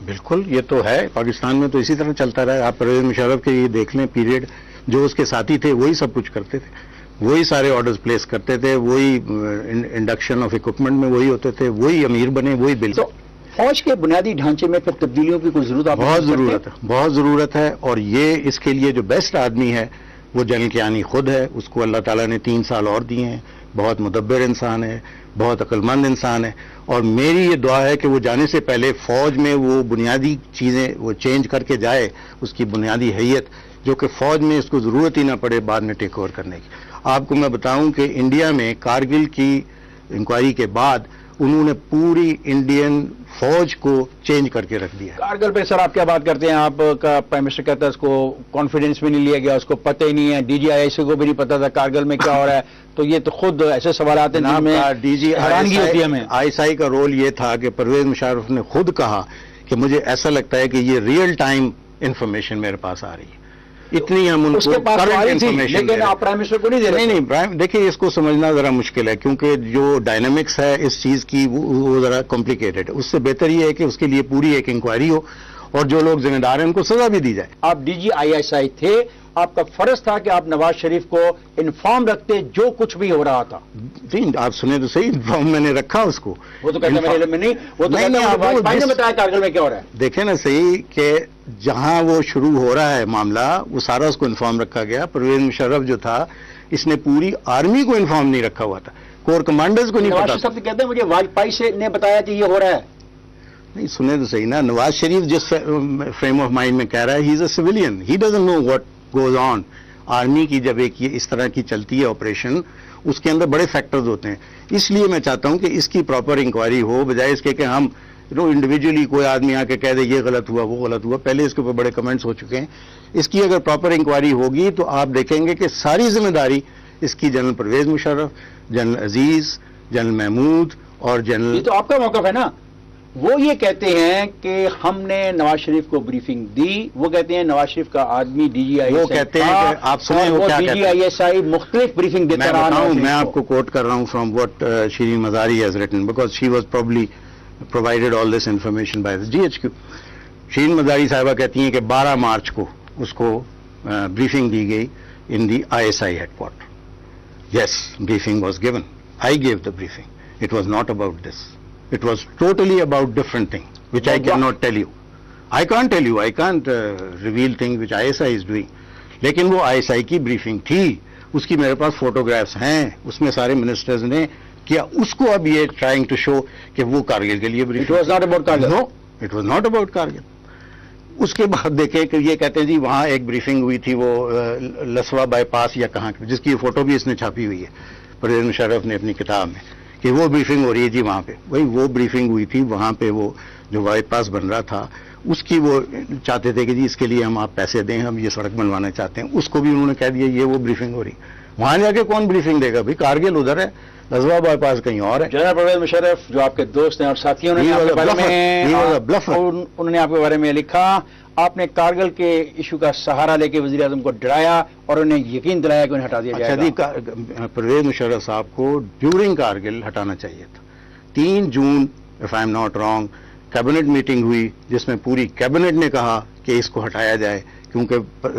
Speaker 1: بالکل، یہ تو ہے، پاکستان میں تو اسی طرح چلتا رہا ہے. آپ پرویز مشرف کے یہ دیکھ لیں پیریڈ، جو اس کے ساتھی تھے وہی سب کچھ کرتے تھے، وہی سارے آرڈرز پلیس کرتے تھے، وہی انڈکشن آف اکوپمنٹ میں وہی ہوتے تھے، وہی امیر بنے، وہی بل.
Speaker 2: تو فوج کے بنیادی ڈھانچے میں پھر تبدیلیوں کی کوئی ضرورت؟
Speaker 1: بہت ضرورت ہے، بہت ضرورت ہے. اور یہ اس کے لیے جو بیسٹ آدمی ہے وہ جنرل کیانی خود ہے. اس کو اللہ تعالیٰ نے 3 سال اور دیے ہیں. بہت مدبر انسان ہے، بہت عقل مند انسان ہے. اور میری یہ دعا ہے کہ وہ جانے سے پہلے فوج میں وہ بنیادی چیزیں وہ چینج کر کے جائے، اس کی بنیادی حیت، جو کہ فوج میں اس کو ضرورت ہی نہ پڑے بعد میں ٹیک اوور کرنے کی. آپ کو میں بتاؤں کہ انڈیا میں کارگل کی انکوائری کے بعد انہوں نے پوری انڈین فوج کو چینج کر کے رکھ دیا.
Speaker 2: کارگل پہ سر آپ کیا بات کرتے ہیں؟ آپ کا پرائم منسٹر کہتا ہے اس کو کانفیڈنس بھی نہیں لیا گیا، اس کو پتہ ہی نہیں ہے، ڈی جی آئی ایس کو بھی نہیں پتا تھا کارگل میں کیا ہو رہا ہے. تو یہ تو خود ایسے سوالات ہیں جن میں
Speaker 1: ڈی جی
Speaker 2: حیرانگی ہوتی ہے ہمیں.
Speaker 1: آئی ایس آئی کا رول یہ تھا کہ پرویز مشرف نے خود کہا کہ مجھے ایسا لگتا ہے کہ یہ ریئل ٹائم انفارمیشن میرے پاس آ رہی ہے، اتنی ہم ان
Speaker 2: اس
Speaker 1: کو
Speaker 2: کے پاس
Speaker 1: current
Speaker 2: آ رہی تھی،
Speaker 1: information
Speaker 2: لیکن
Speaker 1: دے رہے ہیں.
Speaker 2: آپ پرائم منسٹر کو نہیں دے رہے.
Speaker 1: نہیں دیکھیے اس کو سمجھنا ذرا مشکل ہے، کیونکہ جو ڈائنامکس ہے اس چیز کی وہ ذرا کمپلیکیٹڈ ہے. اس سے بہتر یہ ہے کہ اس کے لیے پوری ایک انکوائری ہو اور جو لوگ ذمہ دار ہیں ان کو سزا بھی دی جائے.
Speaker 2: آپ ڈی جی آئی ایس آئی تھے، آپ کا فرض تھا کہ آپ نواز شریف کو انفارم رکھتے جو کچھ بھی ہو رہا تھا.
Speaker 1: نہیں آپ سنیں تو صحیح، انفارم میں نے رکھا اس کو.
Speaker 2: وہ تو کہتے ہیں میرے علم میں نہیں، وہ تو
Speaker 1: نہیں،
Speaker 2: کہتے ہیں
Speaker 1: آپ
Speaker 2: مجھے بھائی نے
Speaker 1: جس-
Speaker 2: بتایا کارگل میں کیا ہو رہا ہے.
Speaker 1: دیکھیں نا صحیح کہ جہاں وہ شروع ہو رہا ہے معاملہ وہ سارا اس کو انفارم رکھا گیا. پرویز مشرف جو تھا اس نے پوری آرمی کو انفارم نہیں رکھا ہوا تھا، کور کمانڈرز کو نہیں
Speaker 2: نواز
Speaker 1: پتا
Speaker 2: شریف
Speaker 1: تھا.
Speaker 2: صاحب کہتے ہیں مجھے واجپئی سے نے بتایا کہ یہ ہو رہا ہے.
Speaker 1: نہیں سنیں تو صحیح نا، نواز شریف جس فریم آف مائنڈ میں کہہ رہا ہے he is a civilian, he doesn't know what goes on. Army کی جب ایک یہ اس طرح کی چلتی ہے آپریشن، اس کے اندر بڑے فیکٹرز ہوتے ہیں. اس لیے میں چاہتا ہوں کہ اس کی پراپر انکوائری ہو، بجائے اس کے کہ ہم انڈیویجولی کوئی آدمی آ کے کہہ دے یہ غلط ہوا وہ غلط ہوا. پہلے اس کے اوپر بڑے کمنٹس ہو چکے ہیں. اس کی اگر پراپر انکوائری ہوگی تو آپ دیکھیں گے کہ ساری ذمہ داری اس کی جنرل پرویز مشرف، جنرل عزیز، جنرل محمود اور
Speaker 2: یہ
Speaker 1: جنرل.
Speaker 2: تو آپ کا موقف ہے نا. وہ یہ کہتے ہیں کہ ہم نے نواز شریف کو بریفنگ دی، وہ کہتے ہیں نواز شریف کا آدمی ڈی جی آئی
Speaker 1: وہ کہتے ہیں کہ آپ سنیں وہ کیا
Speaker 2: ڈی
Speaker 1: کہتے
Speaker 2: جی
Speaker 1: ہیں.
Speaker 2: آئی ایس آئی مختلف بریفنگ
Speaker 1: میں
Speaker 2: دیتا رہا.
Speaker 1: بتاؤں، میں آپ کو کوٹ کر رہا ہوں from what Shireen Mazari has written because she was probably provided all this information by the G H Q. Shireen Mazari sahiba کہتی ہیں کہ 12 مارچ کو اس کو بریفنگ دی گئی in the I S I headquarter. Yes, briefing was given. I gave the briefing. It was not about this. It was totally about different thing, which I cannot tell you. I can't tell you. I can't reveal things which ISI is doing. لیکن وہ ISI کی بریفنگ تھی، اس کی میرے پاس فوٹوگرافس ہیں، اس میں سارے منسٹرز نے کیا. اس کو اب یہ ٹرائنگ ٹو شو کہ وہ کارگل کے لیے
Speaker 2: It
Speaker 1: briefing.
Speaker 2: was not about Kargil.
Speaker 1: No, it was not about Kargil. اس کے بعد دیکھیں کہ یہ کہتے ہیں جی وہاں ایک بریفنگ ہوئی تھی وہ لسوا بائی پاس یا کہاں، جس کی فوٹو بھی اس نے چھاپی ہوئی ہے پرویز مشرف نے اپنی کتاب میں، کہ وہ بریفنگ ہو رہی ہے جی وہاں پہ. بھائی وہ بریفنگ ہوئی تھی وہاں پہ، وہ جو بائی پاس بن رہا تھا اس کی وہ چاہتے تھے کہ جی اس کے لیے ہم آپ پیسے دیں، ہم یہ سڑک بنوانا چاہتے ہیں. اس کو بھی انہوں نے کہہ دیا یہ وہ بریفنگ ہو رہی. وہاں جا کے کون بریفنگ دے گا؟ بھائی کارگل ادھر ہے، لسوا بائی پاس کہیں اور ہے.
Speaker 2: جنرل پرویز مشرف جو آپ کے دوست ہیں اور ساتھیوں نے
Speaker 1: He
Speaker 2: آپ
Speaker 1: was
Speaker 2: کے
Speaker 1: a
Speaker 2: بارے
Speaker 1: bluffer. He was a bluffer.
Speaker 2: میں انہوں نے آپ کے بارے میں لکھا آپ نے کارگل کے ایشو کا سہارا لے کے وزیر اعظم کو ڈرایا اور انہیں یقین دلایا کہ انہیں ہٹا دیا
Speaker 1: اچھا
Speaker 2: جائے
Speaker 1: جی،
Speaker 2: گا.
Speaker 1: پرویز مشرف صاحب کو ڈیورنگ کارگل ہٹانا چاہیے تھا. 3 جون if I am not wrong cabinet meeting ہوئی جس میں پوری کیبنٹ نے کہا کہ اس کو ہٹایا جائے، کیونکہ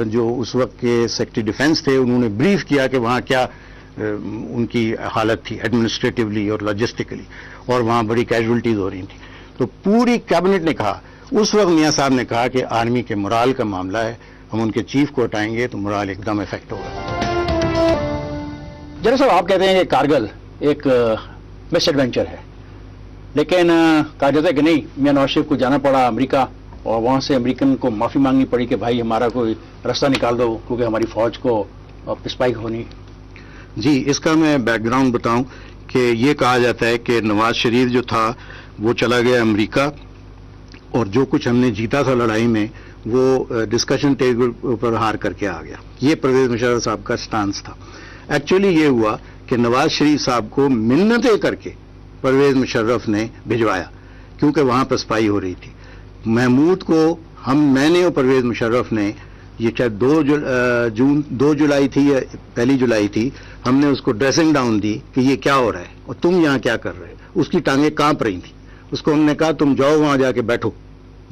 Speaker 1: جو اس وقت کے سیکرٹری ڈیفنس تھے انہوں نے بریف کیا کہ وہاں کیا ان کی حالت تھی ایڈمنسٹریٹولی اور لاجسٹکلی، اور وہاں بڑی کیجولٹیز ہو رہی تھیں. تو پوری کیبنٹ نے کہا، اس وقت میاں صاحب نے کہا کہ آرمی کے morale کا معاملہ ہے، ہم ان کے چیف کو ہٹائیں گے تو morale ایک دم افیکٹ ہوگا.
Speaker 2: جنرل صاحب آپ کہتے ہیں کہ کارگل ایک مس ایڈونچر ہے، لیکن کہا جاتا ہے کہ نہیں، میاں نواز شریف کو جانا پڑا امریکہ اور وہاں سے امریکن کو معافی مانگنی پڑی کہ بھائی ہمارا کوئی راستہ نکال دو کیونکہ ہماری فوج کو پسپائی ہونی.
Speaker 1: جی، اس کا میں بیک گراؤنڈ بتاؤں کہ یہ کہا جاتا ہے کہ نواز شریف جو تھا وہ چلا گیا امریکہ، اور جو کچھ ہم نے جیتا تھا لڑائی میں وہ ڈسکشن ٹیبل پر ہار کر کے آ گیا. یہ پرویز مشرف صاحب کا سٹانس تھا. ایکچولی یہ ہوا کہ نواز شریف صاحب کو منتیں کر کے پرویز مشرف نے بھجوایا کیونکہ وہاں پسپائی ہو رہی تھی. محمود کو میں نے اور پرویز مشرف نے یہ شاید 2 جولائی تھی یا 1 جولائی تھی، ہم نے اس کو ڈریسنگ ڈاؤن دی کہ یہ کیا ہو رہا ہے اور تم یہاں کیا کر رہے ہو. اس کی ٹانگیں کانپ رہی تھیں. اس کو ہم نے کہا تم جاؤ وہاں جا کے بیٹھو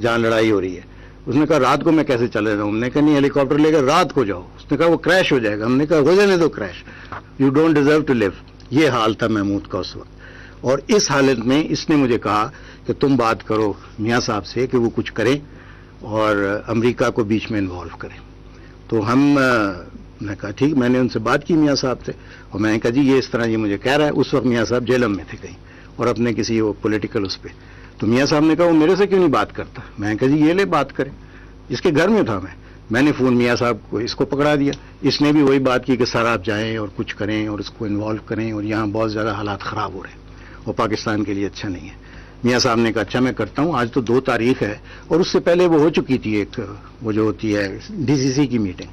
Speaker 1: جہاں لڑائی ہو رہی ہے. اس نے کہا رات کو میں کیسے چلے جاؤں. ہم نے کہا نہیں، ہیلی کاپٹر لے کر رات کو جاؤ. اس نے کہا وہ کریش ہو جائے گا. ہم نے کہا ہو جانے دو crash, you don't deserve to leave. یہ حال تھا محمود کا اس وقت. اور اس حالت میں اس نے مجھے کہا کہ تم بات کرو میاں صاحب سے کہ وہ کچھ کریں اور امریکہ کو بیچ میں انوالو کریں. تو نے کہا ٹھیک. میں نے ان سے بات کی میاں صاحب سے اور میں نے کہا جی یہ اس طرح یہ مجھے کہہ رہا ہے. اس وقت میاں صاحب جیلم میں تھے کہیں اور اپنے کسی وہ پولیٹیکل اس پہ. تو میاں صاحب نے کہا وہ میرے سے کیوں نہیں بات کرتا. میں نے کہا جی یہ لے بات کریں. اس کے گھر میں تھا میں نے فون میاں صاحب کو اس کو پکڑا دیا. اس نے بھی وہی بات کی کہ سر آپ جائیں اور کچھ کریں اور اس کو انوالو کریں اور یہاں بہت زیادہ حالات خراب ہو رہے ہیں اور پاکستان کے لیے اچھا نہیں ہے. میاں صاحب نے کہا اچھا میں کرتا ہوں. آج تو 2 تاریخ ہے اور اس سے پہلے وہ ہو چکی تھی ایک وہ جو ہوتی ہے DCC کی میٹنگ.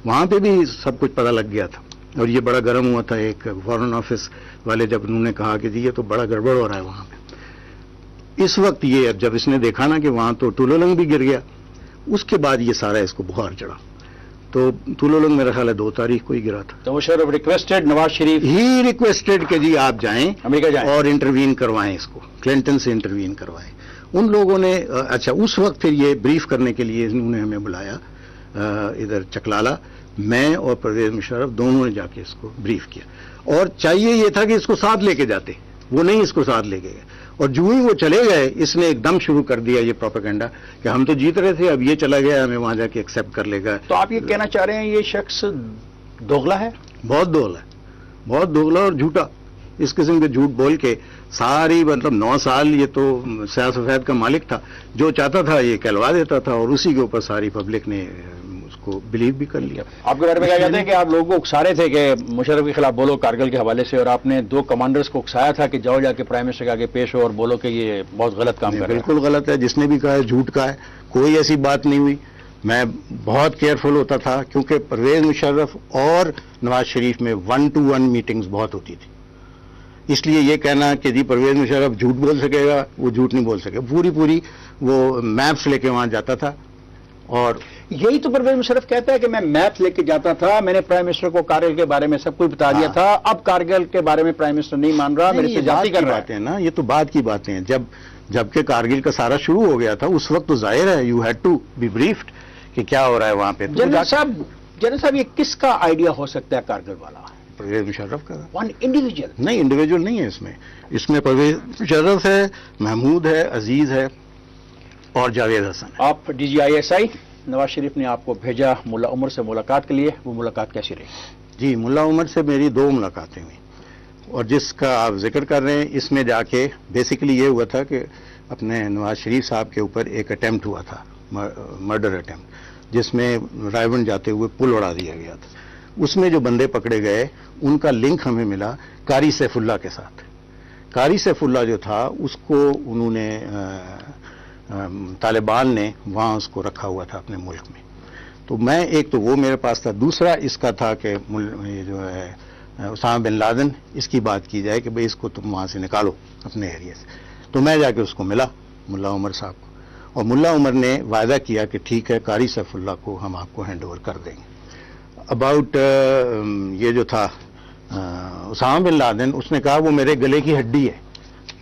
Speaker 1: وہاں پہ بھی سب کچھ پتہ لگ گیا تھا اور یہ بڑا گرم ہوا تھا. ایک فارن آفس والے جب انہوں نے کہا کہ جی یہ تو بڑا گڑبڑ ہو رہا ہے وہاں پہ. اس وقت یہ جب اس نے دیکھا نا کہ وہاں تو ٹولولنگ بھی گر گیا، اس کے بعد یہ سارا اس کو بخار چڑھا. تو ٹولولنگ میرا خیال ہے 2 تاریخ کو ہی گرا تھا.
Speaker 2: تو مشرف ریکویسٹڈ نواز شریف
Speaker 1: ہی ریکویسٹڈ کہ جی آپ جائیں
Speaker 2: امریکہ جائیں
Speaker 1: اور انٹروین کروائیں اس کو، کلنٹن سے انٹروین کروائیں. ان لوگوں نے اچھا اس وقت پھر یہ بریف کرنے کے لیے انہوں نے ہمیں بلایا ادھر چکلالہ. میں اور پرویز مشرف دونوں نے جا کے اس کو بریف کیا. اور چاہیے یہ تھا کہ اس کو ساتھ لے کے جاتے، وہ نہیں اس کو ساتھ لے کے گئے. اور جو ہی وہ چلے گئے اس نے ایک دم شروع کر دیا یہ پروپیگنڈا کہ ہم تو جیت رہے تھے، اب یہ چلا گیا ہمیں وہاں جا کے ایکسیپٹ کر لے گا.
Speaker 2: تو آپ یہ کہنا چاہ رہے ہیں یہ شخص دوغلا ہے؟
Speaker 1: بہت دوغلا ہے، بہت دوغلا اور جھوٹا. اس قسم کے جھوٹ بول کے ساری 9 سال یہ تو سیاہ سفید کا مالک تھا. جو چاہتا تھا یہ کہلوا دیتا تھا اور اسی کے اوپر ساری پبلک نے اس کو بلیو بھی کر لیا.
Speaker 2: آپ کے بارے میں کہا جاتا ہے کہ آپ لوگوں کو اکسا رہے تھے کہ مشرف کے خلاف بولو کارگل کے حوالے سے، اور آپ نے 2 کمانڈرز کو اکسایا تھا کہ جاؤ جا کے پرائم منسٹر کے آگے پیش ہو اور بولو کہ یہ بہت غلط کام کر رہا ہے.
Speaker 1: بالکل غلط ہے. جس نے بھی کہا ہے جھوٹ کا ہے. کوئی ایسی بات نہیں ہوئی. میں بہت کیئرفل ہوتا تھا کیونکہ پرویز مشرف اور نواز شریف میں 1-to-1 میٹنگز بہت ہوتی تھی. اس لیے یہ کہنا کہ جی پرویز مشرف جھوٹ بول سکے گا، وہ جھوٹ نہیں بول سکے. پوری وہ میپس لے کے وہاں جاتا تھا. اور
Speaker 2: یہی تو پرویز مشرف کہتا ہے کہ میں میپ لے کے جاتا تھا، میں نے پرائم منسٹر کو کارگل کے بارے میں سب کچھ بتا دیا تھا، اب کارگل کے بارے میں پرائم منسٹر نہیں مان رہا، میرے سے جاتی کر رہا ہے
Speaker 1: نا. یہ تو بات کی باتیں ہیں. جبکہ کارگل کا سارا شروع ہو گیا تھا اس وقت تو ظاہر ہے you had to be briefed کہ کیا ہو رہا ہے وہاں پہ.
Speaker 2: جنرل صاحب یہ کس کا آئیڈیا ہو سکتا ہے کارگل والا؟
Speaker 1: پرویز مشرف کا.
Speaker 2: ون انڈیویجول
Speaker 1: نہیں، انڈیویجول نہیں ہے اس میں پرویز مشرف ہے، محمود ہے، عزیز ہے اور جاوید حسن.
Speaker 2: آپ DGISI نواز شریف نے آپ کو بھیجا ملا عمر سے ملاقات کے لیے، وہ ملاقات کیسی رہی؟
Speaker 1: جی ملا عمر سے میری 2 ملاقاتیں ہوئیں اور جس کا آپ ذکر کر رہے ہیں اس میں جا کے بیسیکلی یہ ہوا تھا کہ اپنے نواز شریف صاحب کے اوپر ایک اٹیمپٹ ہوا تھا، مرڈر اٹیمپٹ، جس میں رائے بند جاتے ہوئے پل اڑا دیا گیا تھا. اس میں جو بندے پکڑے گئے ان کا لنک ہمیں ملا قاری سیف اللہ کے ساتھ. قاری سیف اللہ جو تھا اس کو انہوں نے طالبان نے وہاں اس کو رکھا ہوا تھا اپنے ملک میں. تو میں ایک تو وہ میرے پاس تھا، دوسرا اس کا تھا کہ یہ جو ہے اسامہ بن لادن، اس کی بات کی جائے کہ بھئی اس کو تم وہاں سے نکالو اپنے ایریا سے. تو میں جا کے اس کو ملا ملا عمر صاحب کو اور ملا عمر نے وعدہ کیا کہ ٹھیک ہے قاری سیف اللہ کو ہم آپ کو ہینڈ اوور کر دیں گے. اباؤٹ یہ جو تھا اسامہ بن لادن، اس نے کہا وہ میرے گلے کی ہڈی ہے،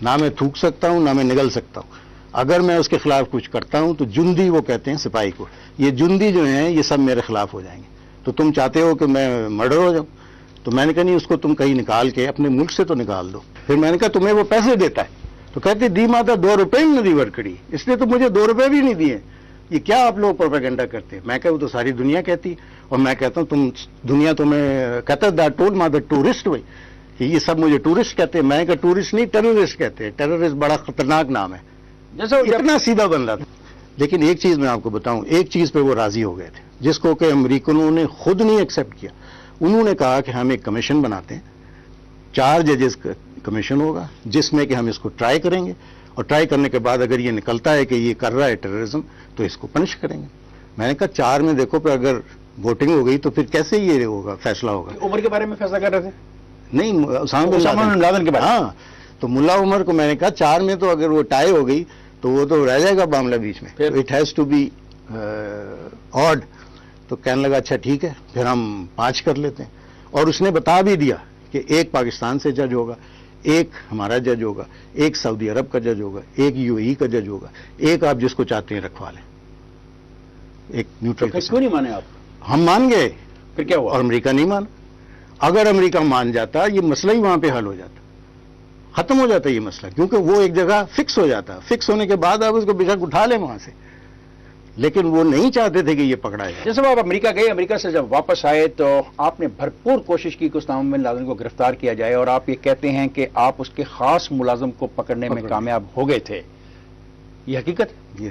Speaker 1: نہ میں تھوک سکتا ہوں نہ میں نگل سکتا ہوں. اگر میں اس کے خلاف کچھ کرتا ہوں تو جندی، وہ کہتے ہیں سپاہی کو، یہ جندی جو ہیں یہ سب میرے خلاف ہو جائیں گے. تو تم چاہتے ہو کہ میں مرڈر ہو جاؤں؟ تو میں نے کہا نہیں، اس کو تم کہیں نکال کے اپنے ملک سے تو نکال دو. پھر میں نے کہا تمہیں وہ پیسے دیتا ہے؟ تو کہتے دی ماتا 2 روپے ہی نہیں ورکڑی، اس نے تو مجھے 2 روپے بھی نہیں دیے. یہ کیا آپ لوگ پروپیگنڈا کرتے ہیں؟ میں کہا وہ تو ساری دنیا کہتی، اور میں کہتا ہوں تم دنیا تمہیں کہتا that told my the tourist way کہ یہ سب مجھے ٹورسٹ کہتے ہیں. میں کہا ٹورسٹ نہیں، ٹیررسٹ کہتے ہیں. ٹیررسٹ بڑا خطرناک نام ہے. جیسا اتنا سیدھا بندہ تھا. لیکن ایک چیز میں آپ کو بتاؤں، ایک چیز پہ وہ راضی ہو گئے تھے جس کو کہ امریکنوں نے خود نہیں ایکسیپٹ کیا. انہوں نے کہا کہ ہم ایک کمیشن بناتے ہیں، 4 ججز کا کمیشن ہوگا جس میں کہ ہم اس کو ٹرائی کریں گے اور ٹرائی کرنے کے بعد اگر یہ نکلتا ہے کہ یہ کر رہا ہے ٹیررزم تو اس کو پنش کریں گے. میں نے کہا 4 میں دیکھو پہ اگر ووٹنگ ہو گئی تو پھر کیسے یہ ہوگا، فیصلہ ہوگا.
Speaker 2: عمر کے بارے میں فیصلہ کر رہے تھے؟
Speaker 1: نہیں، اسامہ بن لادن کے بارے. ہاں، تو ملا عمر کو میں نے کہا 4 میں تو اگر وہ ٹائی ہو گئی تو وہ تو رہ جائے گا معاملہ بیچ میں. It has to be odd تو کہنے لگا اچھا ٹھیک ہے پھر ہم 5 کر لیتے ہیں. اور اس نے بتا بھی دیا کہ ایک پاکستان سے جج ہوگا, ایک ہمارا جج ہوگا, ایک سعودی عرب کا جج ہوگا, ایک UAE کا جج ہوگا, ایک آپ جس کو چاہتے ہیں رکھوا لیں, ایک نیوٹرل.
Speaker 2: کیوں نہیں مانے آپ؟
Speaker 1: ہم مان گئے,
Speaker 2: پھر کیا ہوا؟
Speaker 1: اور امریکہ نہیں مانا. اگر امریکہ مان جاتا یہ مسئلہ ہی وہاں پہ حل ہو جاتا, ختم ہو جاتا یہ مسئلہ, کیونکہ وہ ایک جگہ فکس ہو جاتا. فکس ہونے کے بعد آپ اس کو بے شک اٹھا لیں وہاں سے, لیکن وہ نہیں چاہتے تھے کہ یہ پکڑا جائے.
Speaker 2: جیسے آپ امریکہ گئے, امریکہ سے جب واپس آئے تو آپ نے بھرپور کوشش کی کہ اسامہ بن لادن کو گرفتار کیا جائے, اور آپ یہ کہتے ہیں کہ آپ اس کے خاص ملازم کو پکڑنے میں کامیاب ہو گئے تھے. یہ حقیقت ہے؟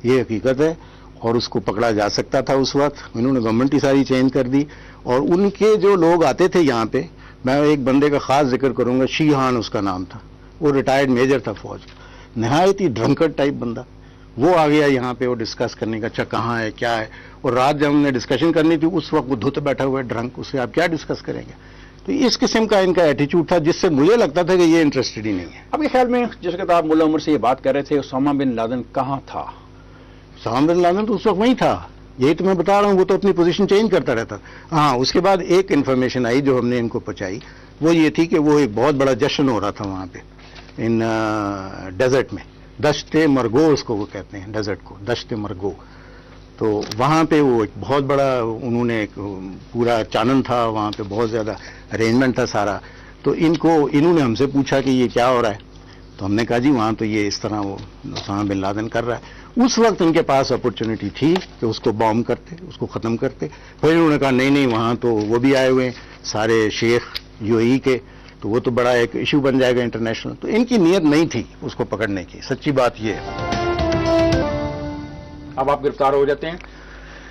Speaker 1: یہ حقیقت ہے, اور اس کو پکڑا جا سکتا تھا اس وقت. انہوں نے گورنمنٹ ہی ساری چینج کر دی, اور ان کے جو لوگ آتے تھے یہاں پہ, میں ایک بندے کا خاص ذکر کروں گا, شیہان اس کا نام تھا, وہ ریٹائرڈ میجر تھا فوج, نہایت ہی ڈرنکر ٹائپ بندہ. وہ آ گیا یہاں پہ, وہ ڈسکس کرنے کا, اچھا کہاں ہے کیا ہے, اور رات جب ہم نے ڈسکشن کرنی تھی اس وقت وہ دھت بیٹھا ہوا ہے ڈرنک, اس سے آپ کیا ڈسکس کریں گے. تو اس قسم کا ان کا ایٹیچیوڈ تھا جس سے مجھے لگتا تھا کہ یہ انٹرسٹڈ ہی نہیں ہے.
Speaker 2: آپ کے خیال میں جس وقت آپ ملا عمر سے یہ بات کر رہے تھے, اسامہ بن لادن کہاں تھا؟
Speaker 1: اسامہ بن لادن تو اس وقت وہیں تھا, یہی تو میں بتا رہا ہوں, وہ تو اپنی پوزیشن چینج کرتا رہتا. ہاں, اس کے بعد ایک انفارمیشن آئی جو ہم نے ان کو پہنچائی, وہ یہ تھی کہ وہ ایک بہت بڑا جشن ہو رہا تھا وہاں پہ ان ڈیزرٹ میں, دشت مرگو اس کو وہ کہتے ہیں, ڈیزرٹ کو دشت مرگو. تو وہاں پہ وہ ایک بہت بڑا انہوں نے ایک پورا چانن تھا وہاں پہ, بہت زیادہ ارینجمنٹ تھا سارا. تو انہوں نے ہم سے پوچھا کہ یہ کیا ہو رہا ہے, تو ہم نے کہا جی وہاں تو یہ اس طرح وہ اسامہ بن لادن کر رہا ہے. اس وقت ان کے پاس اپرچونٹی تھی کہ اس کو بام کرتے, اس کو ختم کرتے. پھر انہوں نے کہا نہیں وہاں تو وہ بھی آئے ہوئے ہیں سارے شیخ UAE کے, تو وہ تو بڑا ایک ایشو بن جائے گا انٹرنیشنل. تو ان کی نیت نہیں تھی اس کو پکڑنے کی, سچی بات یہ ہے.
Speaker 2: اب آپ گرفتار ہو جاتے ہیں,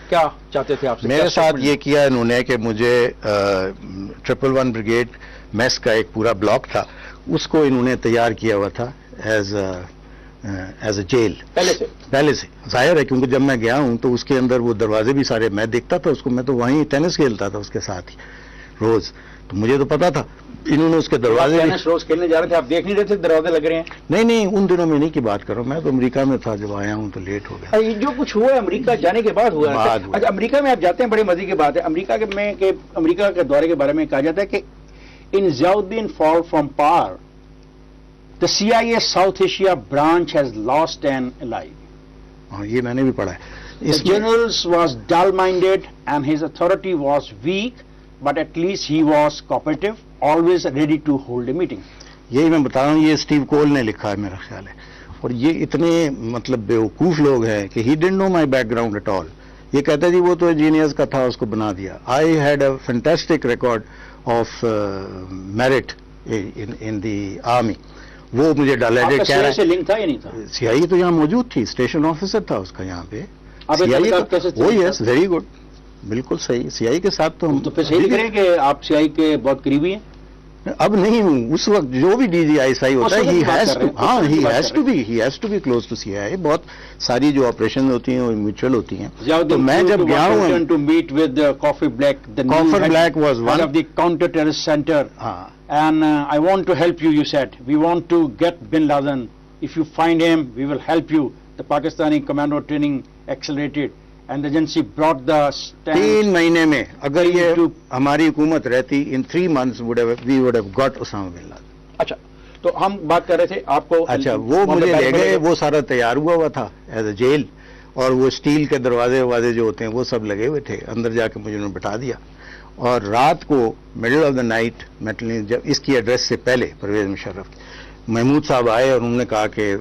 Speaker 2: کیا چاہتے تھے آپ سے؟
Speaker 1: میرے ساتھ یہ کیا انہوں نے کہ مجھے 111 بریگیڈ میس کا ایک پورا بلاک تھا, اس کو انہوں نے تیار کیا ہوا تھا ایز اے جیل. پہلے سے ظاہر ہے, کیونکہ جب میں گیا ہوں تو اس کے اندر وہ دروازے بھی سارے میں دیکھتا تھا اس کو, میں تو وہیں ٹینس کھیلتا تھا اس کے ساتھ ہی روز, تو مجھے تو پتا تھا. انہوں نے اس کے دروازے
Speaker 2: روز کھیلنے جا رہے تھے, آپ دیکھ نہیں رہے تھے دروازے لگ رہے ہیں؟ نہیں,
Speaker 1: ان دنوں میں نہیں کی بات کر رہا ہوں, میں تو امریکہ میں تھا, جب آیا ہوں تو لیٹ ہو گیا.
Speaker 2: جو کچھ ہوا ہے امریکہ جانے کے بعد ہوا ہے. اچھا, امریکہ میں آپ جاتے ہیں, بڑے مزے کی بات ہے. امریکہ کے دورے کے بارے میں کہا جاتا ہے کہ ان Zia uddin fall from power, the CIA South Asia branch has lost an ally.
Speaker 1: ہاں, یہ میں نے بھی پڑھا ہے.
Speaker 2: The general was dull-minded and his authority was weak, but at least he was cooperative, always ready to hold a meeting.
Speaker 1: یہی میں بتا رہا ہوں, یہ اسٹیو کول نے لکھا ہے میرا خیال ہے. اور یہ اتنے مطلب بیوقوف لوگ ہیں کہ he didn't know my background at all. یہ کہتا جی وہ تو انجینئرز کا تھا, اس کو بنا دیا. I had a fantastic record of merit in the army. وہ مجھے ڈالیڈ کہہ رہا ہے.
Speaker 2: سے لنک تھا یا نہیں تھا؟
Speaker 1: CIA تو یہاں موجود تھی, اسٹیشن آفیسر تھا اس کا یہاں پہ. وہ یس ویری گڈ, بالکل صحیح. CIA کے ساتھ تو ہم
Speaker 2: تو پھر صحیح لکھ رہے ہیں کہ آپ CIA کے بہت قریبی ہیں.
Speaker 1: اب نہیں ہوں, اس وقت جو بھی DGI ہوتا ہے he has to be close to CIA. بہت ساری جو آپریشن ہوتی ہیں وہ میوچل ہوتی ہیں. تو میں جب گیا ہوں
Speaker 2: to meet with Coffer Black, the
Speaker 1: Black was one
Speaker 2: of the counter terrorist center. And I want to help you, you said. We want to get bin Laden. If you find him, we will help you. The Pakistani commando training accelerated. And the agency brought the stand.
Speaker 1: 3 مہینے میں اگر یہ ہماری حکومت رہتی, in 3 months we would have got Osama bin Laden.
Speaker 2: اچھا, تو ہم بات کر رہے تھے آپ کو.
Speaker 1: اچھا, وہ مجھے لے گئے, وہ سارا تیار ہوا تھا ایز اے جیل, اور وہ اسٹیل کے دروازے جو ہوتے ہیں وہ سب لگے ہوئے تھے. اندر جا کے مجھے انہوں نے بٹھا دیا, اور رات کو مڈل آف دا نائٹ, جب اس کی ایڈریس سے پہلے پرویز مشرف محمود صاحب آئے اور انہوں نے کہا کہ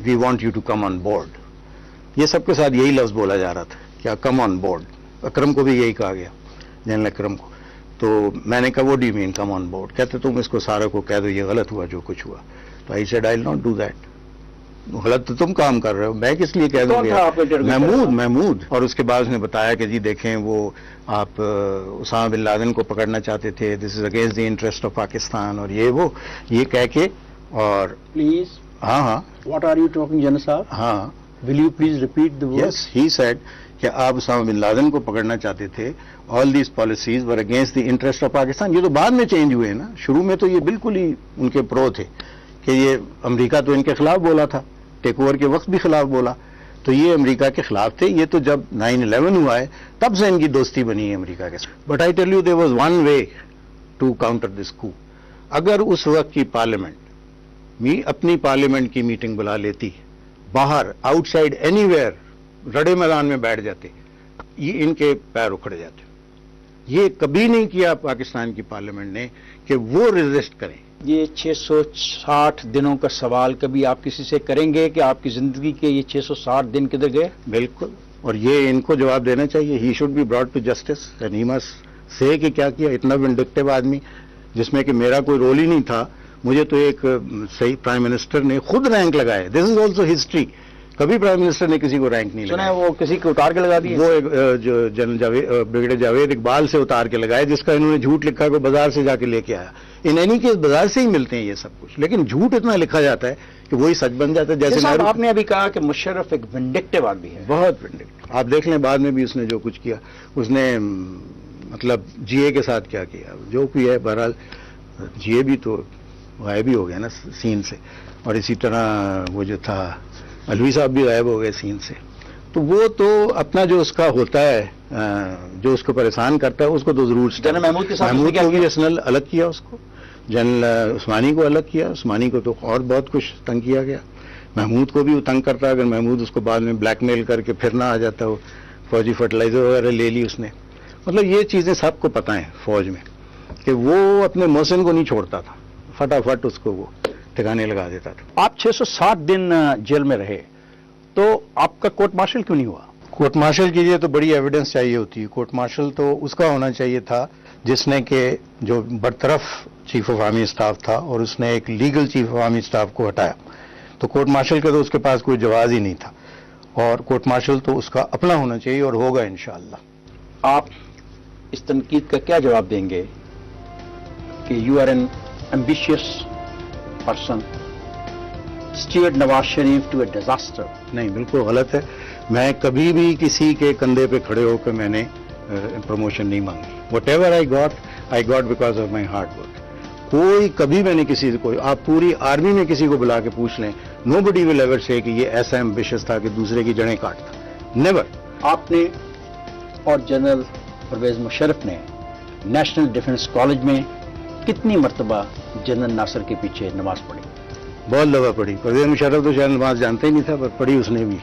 Speaker 1: we want you to come on board. یہ سب کے ساتھ یہی لفظ بولا جا رہا تھا, کیا کم آن بورڈ. اکرم کو بھی یہی کہا گیا, جنرل اکرم کو. تو میں نے کہا وہ do you mean come on board. کہتے تم اس کو سارے کو کہہ دو یہ غلط ہوا جو کچھ ہوا. تو I said I will not do that. غلط تو تم کام کر رہے ہو, میں کس لیے کہہ دوں گا. محمود. اور اس کے بعد اس نے بتایا کہ جی دیکھیں وہ آپ اسامہ بن لادن کو پکڑنا چاہتے تھے, this is against the interest of Pakistan, اور یہ کہہ کے. اور
Speaker 2: پلیز,
Speaker 1: ہاں
Speaker 2: what are you talking general sahab.
Speaker 1: ہاں,
Speaker 2: will you please repeat the word.
Speaker 1: Yes, he said کہ آپ اسامہ بن لادن کو پکڑنا چاہتے تھے. All these policies were against the interest of Pakistan. یہ تو بعد میں چینج ہوئے نا, شروع میں تو یہ بالکل ہی ان کے پرو تھے کہ یہ امریکہ تو ان کے خلاف بولا تھا, ٹیک اوور کے وقت بھی خلاف بولا. تو یہ امریکہ کے خلاف تھے. یہ تو جب 9/11 ہوا ہے تب سے ان کی دوستی بنی ہے امریکہ کے ساتھ. But I tell you there was one way to counter this کو. اگر اس وقت کی پارلیمنٹ اپنی پارلیمنٹ کی میٹنگ بلا لیتی, باہر آؤٹ سائڈ اینی ویئر رڑے میدان میں بیٹھ جاتے, یہ ان کے پیر اکھڑ جاتے. یہ کبھی نہیں کیا پاکستان کی پارلیمنٹ نے کہ وہ ریزسٹ کریں.
Speaker 2: یہ 660 دنوں کا سوال کبھی آپ کسی سے کریں گے کہ آپ کی زندگی کے یہ 660 دن کدھر گئے؟
Speaker 1: بالکل, اور یہ ان کو جواب دینا چاہیے. He should be brought to justice and he must say کہ کیا کیا. اتنا ونڈکٹیو آدمی جس میں کہ میرا کوئی رول ہی نہیں تھا, مجھے تو ایک صحیح پرائم منسٹر نے خود رینک لگائے. دس از آلسو ہسٹری. کبھی پرائم منسٹر نے کسی کو رینک نہیں لگایا.
Speaker 2: وہ کسی کو اتار کے لگا دیے,
Speaker 1: وہ جو بریگیڈیئر جاوید اقبال سے اتار کے لگائے, جس کا انہوں نے جھوٹ لکھا کہ بازار سے جا کے لے کے آیا. ان اینی کیس بازار سے ہی ملتے ہیں یہ سب کچھ, لیکن جھوٹ اتنا لکھا جاتا ہے کہ وہی سچ بن جاتا ہے. جیسے
Speaker 2: آپ نے ابھی کہا کہ مشرف ایک ونڈکٹیو آدمی ہے.
Speaker 1: بہت ونڈکٹیو. آپ دیکھ لیں بعد میں بھی اس نے جو کچھ کیا, اس نے مطلب جی اے کے ساتھ کیا کیا, جو بھی ہے. بہرحال جی اے بھی تو غائب ہی ہو گیا نا سین سے, اور اسی طرح وہ جو تھا الوی صاحب بھی غائب ہو گئے سین سے. تو وہ تو اپنا جو اس کا ہوتا ہے, جو اس کو پریشان کرتا ہے, اس کو تو ضرور.
Speaker 2: جنرل محمود کے ساتھ
Speaker 1: محمود کو بھی ایسنل الگ کیا, اس کو جنرل عثمانی کو الگ کیا. عثمانی کو تو اور بہت کچھ تنگ کیا گیا. محمود کو بھی وہ تنگ کرتا ہے. اگر محمود اس کو بعد میں بلیک میل کر کے پھر نہ آ جاتا, وہ فوجی فرٹیلائزر وغیرہ لے لی اس نے. مطلب یہ چیزیں سب کو پتہ ہیں فوج میں کہ وہ اپنے محسن کو نہیں چھوڑتا تھا, فٹافٹ اس کو وہ ٹھکانے لگا دیتا تھا.
Speaker 2: آپ 660 دن جیل میں رہے, تو آپ کا کورٹ مارشل کیوں نہیں ہوا؟
Speaker 1: کورٹ مارشل کے لیے تو بڑی ایویڈنس چاہیے ہوتی ہے. کورٹ مارشل تو اس کا ہونا چاہیے تھا جس نے کہ جو برطرف چیف آف آرمی اسٹاف تھا, اور اس نے ایک legal chief of army staff کو ہٹایا. تو کورٹ مارشل کا تو اس کے پاس کوئی جواز ہی نہیں تھا, اور کورٹ مارشل تو اس کا اپنا ہونا چاہیے, اور ہوگا انشاءاللہ.
Speaker 2: آپ اس تنقید کا کیا جواب دیں گے کہ you are an ambitious person steered Nawaz Sharif to a disaster?
Speaker 1: نہیں, بالکل غلط ہے. میں کبھی بھی کسی کے کندھے پہ کھڑے ہو کے میں نے پروموشن نہیں مانگی. What ever I got because of my hard work. کوئی کبھی میں نے کسی کو, آپ پوری آرمی میں کسی کو بلا کے پوچھ لیں, نو بڈی ول ایور سے کہ یہ ایسا ایمبیشس تھا کہ دوسرے کی جڑیں کاٹتا. نیور.
Speaker 2: آپ نے اور جنرل پرویز مشرف نے نیشنل ڈیفنس کالج میں کتنی مرتبہ جنرل ناصر کے پیچھے نماز پڑھی؟
Speaker 1: بہت دفعہ پڑھی. پرویز مشرف تو شاید نماز جانتا ہی نہیں تھا, پر پڑھی اس نے بھی.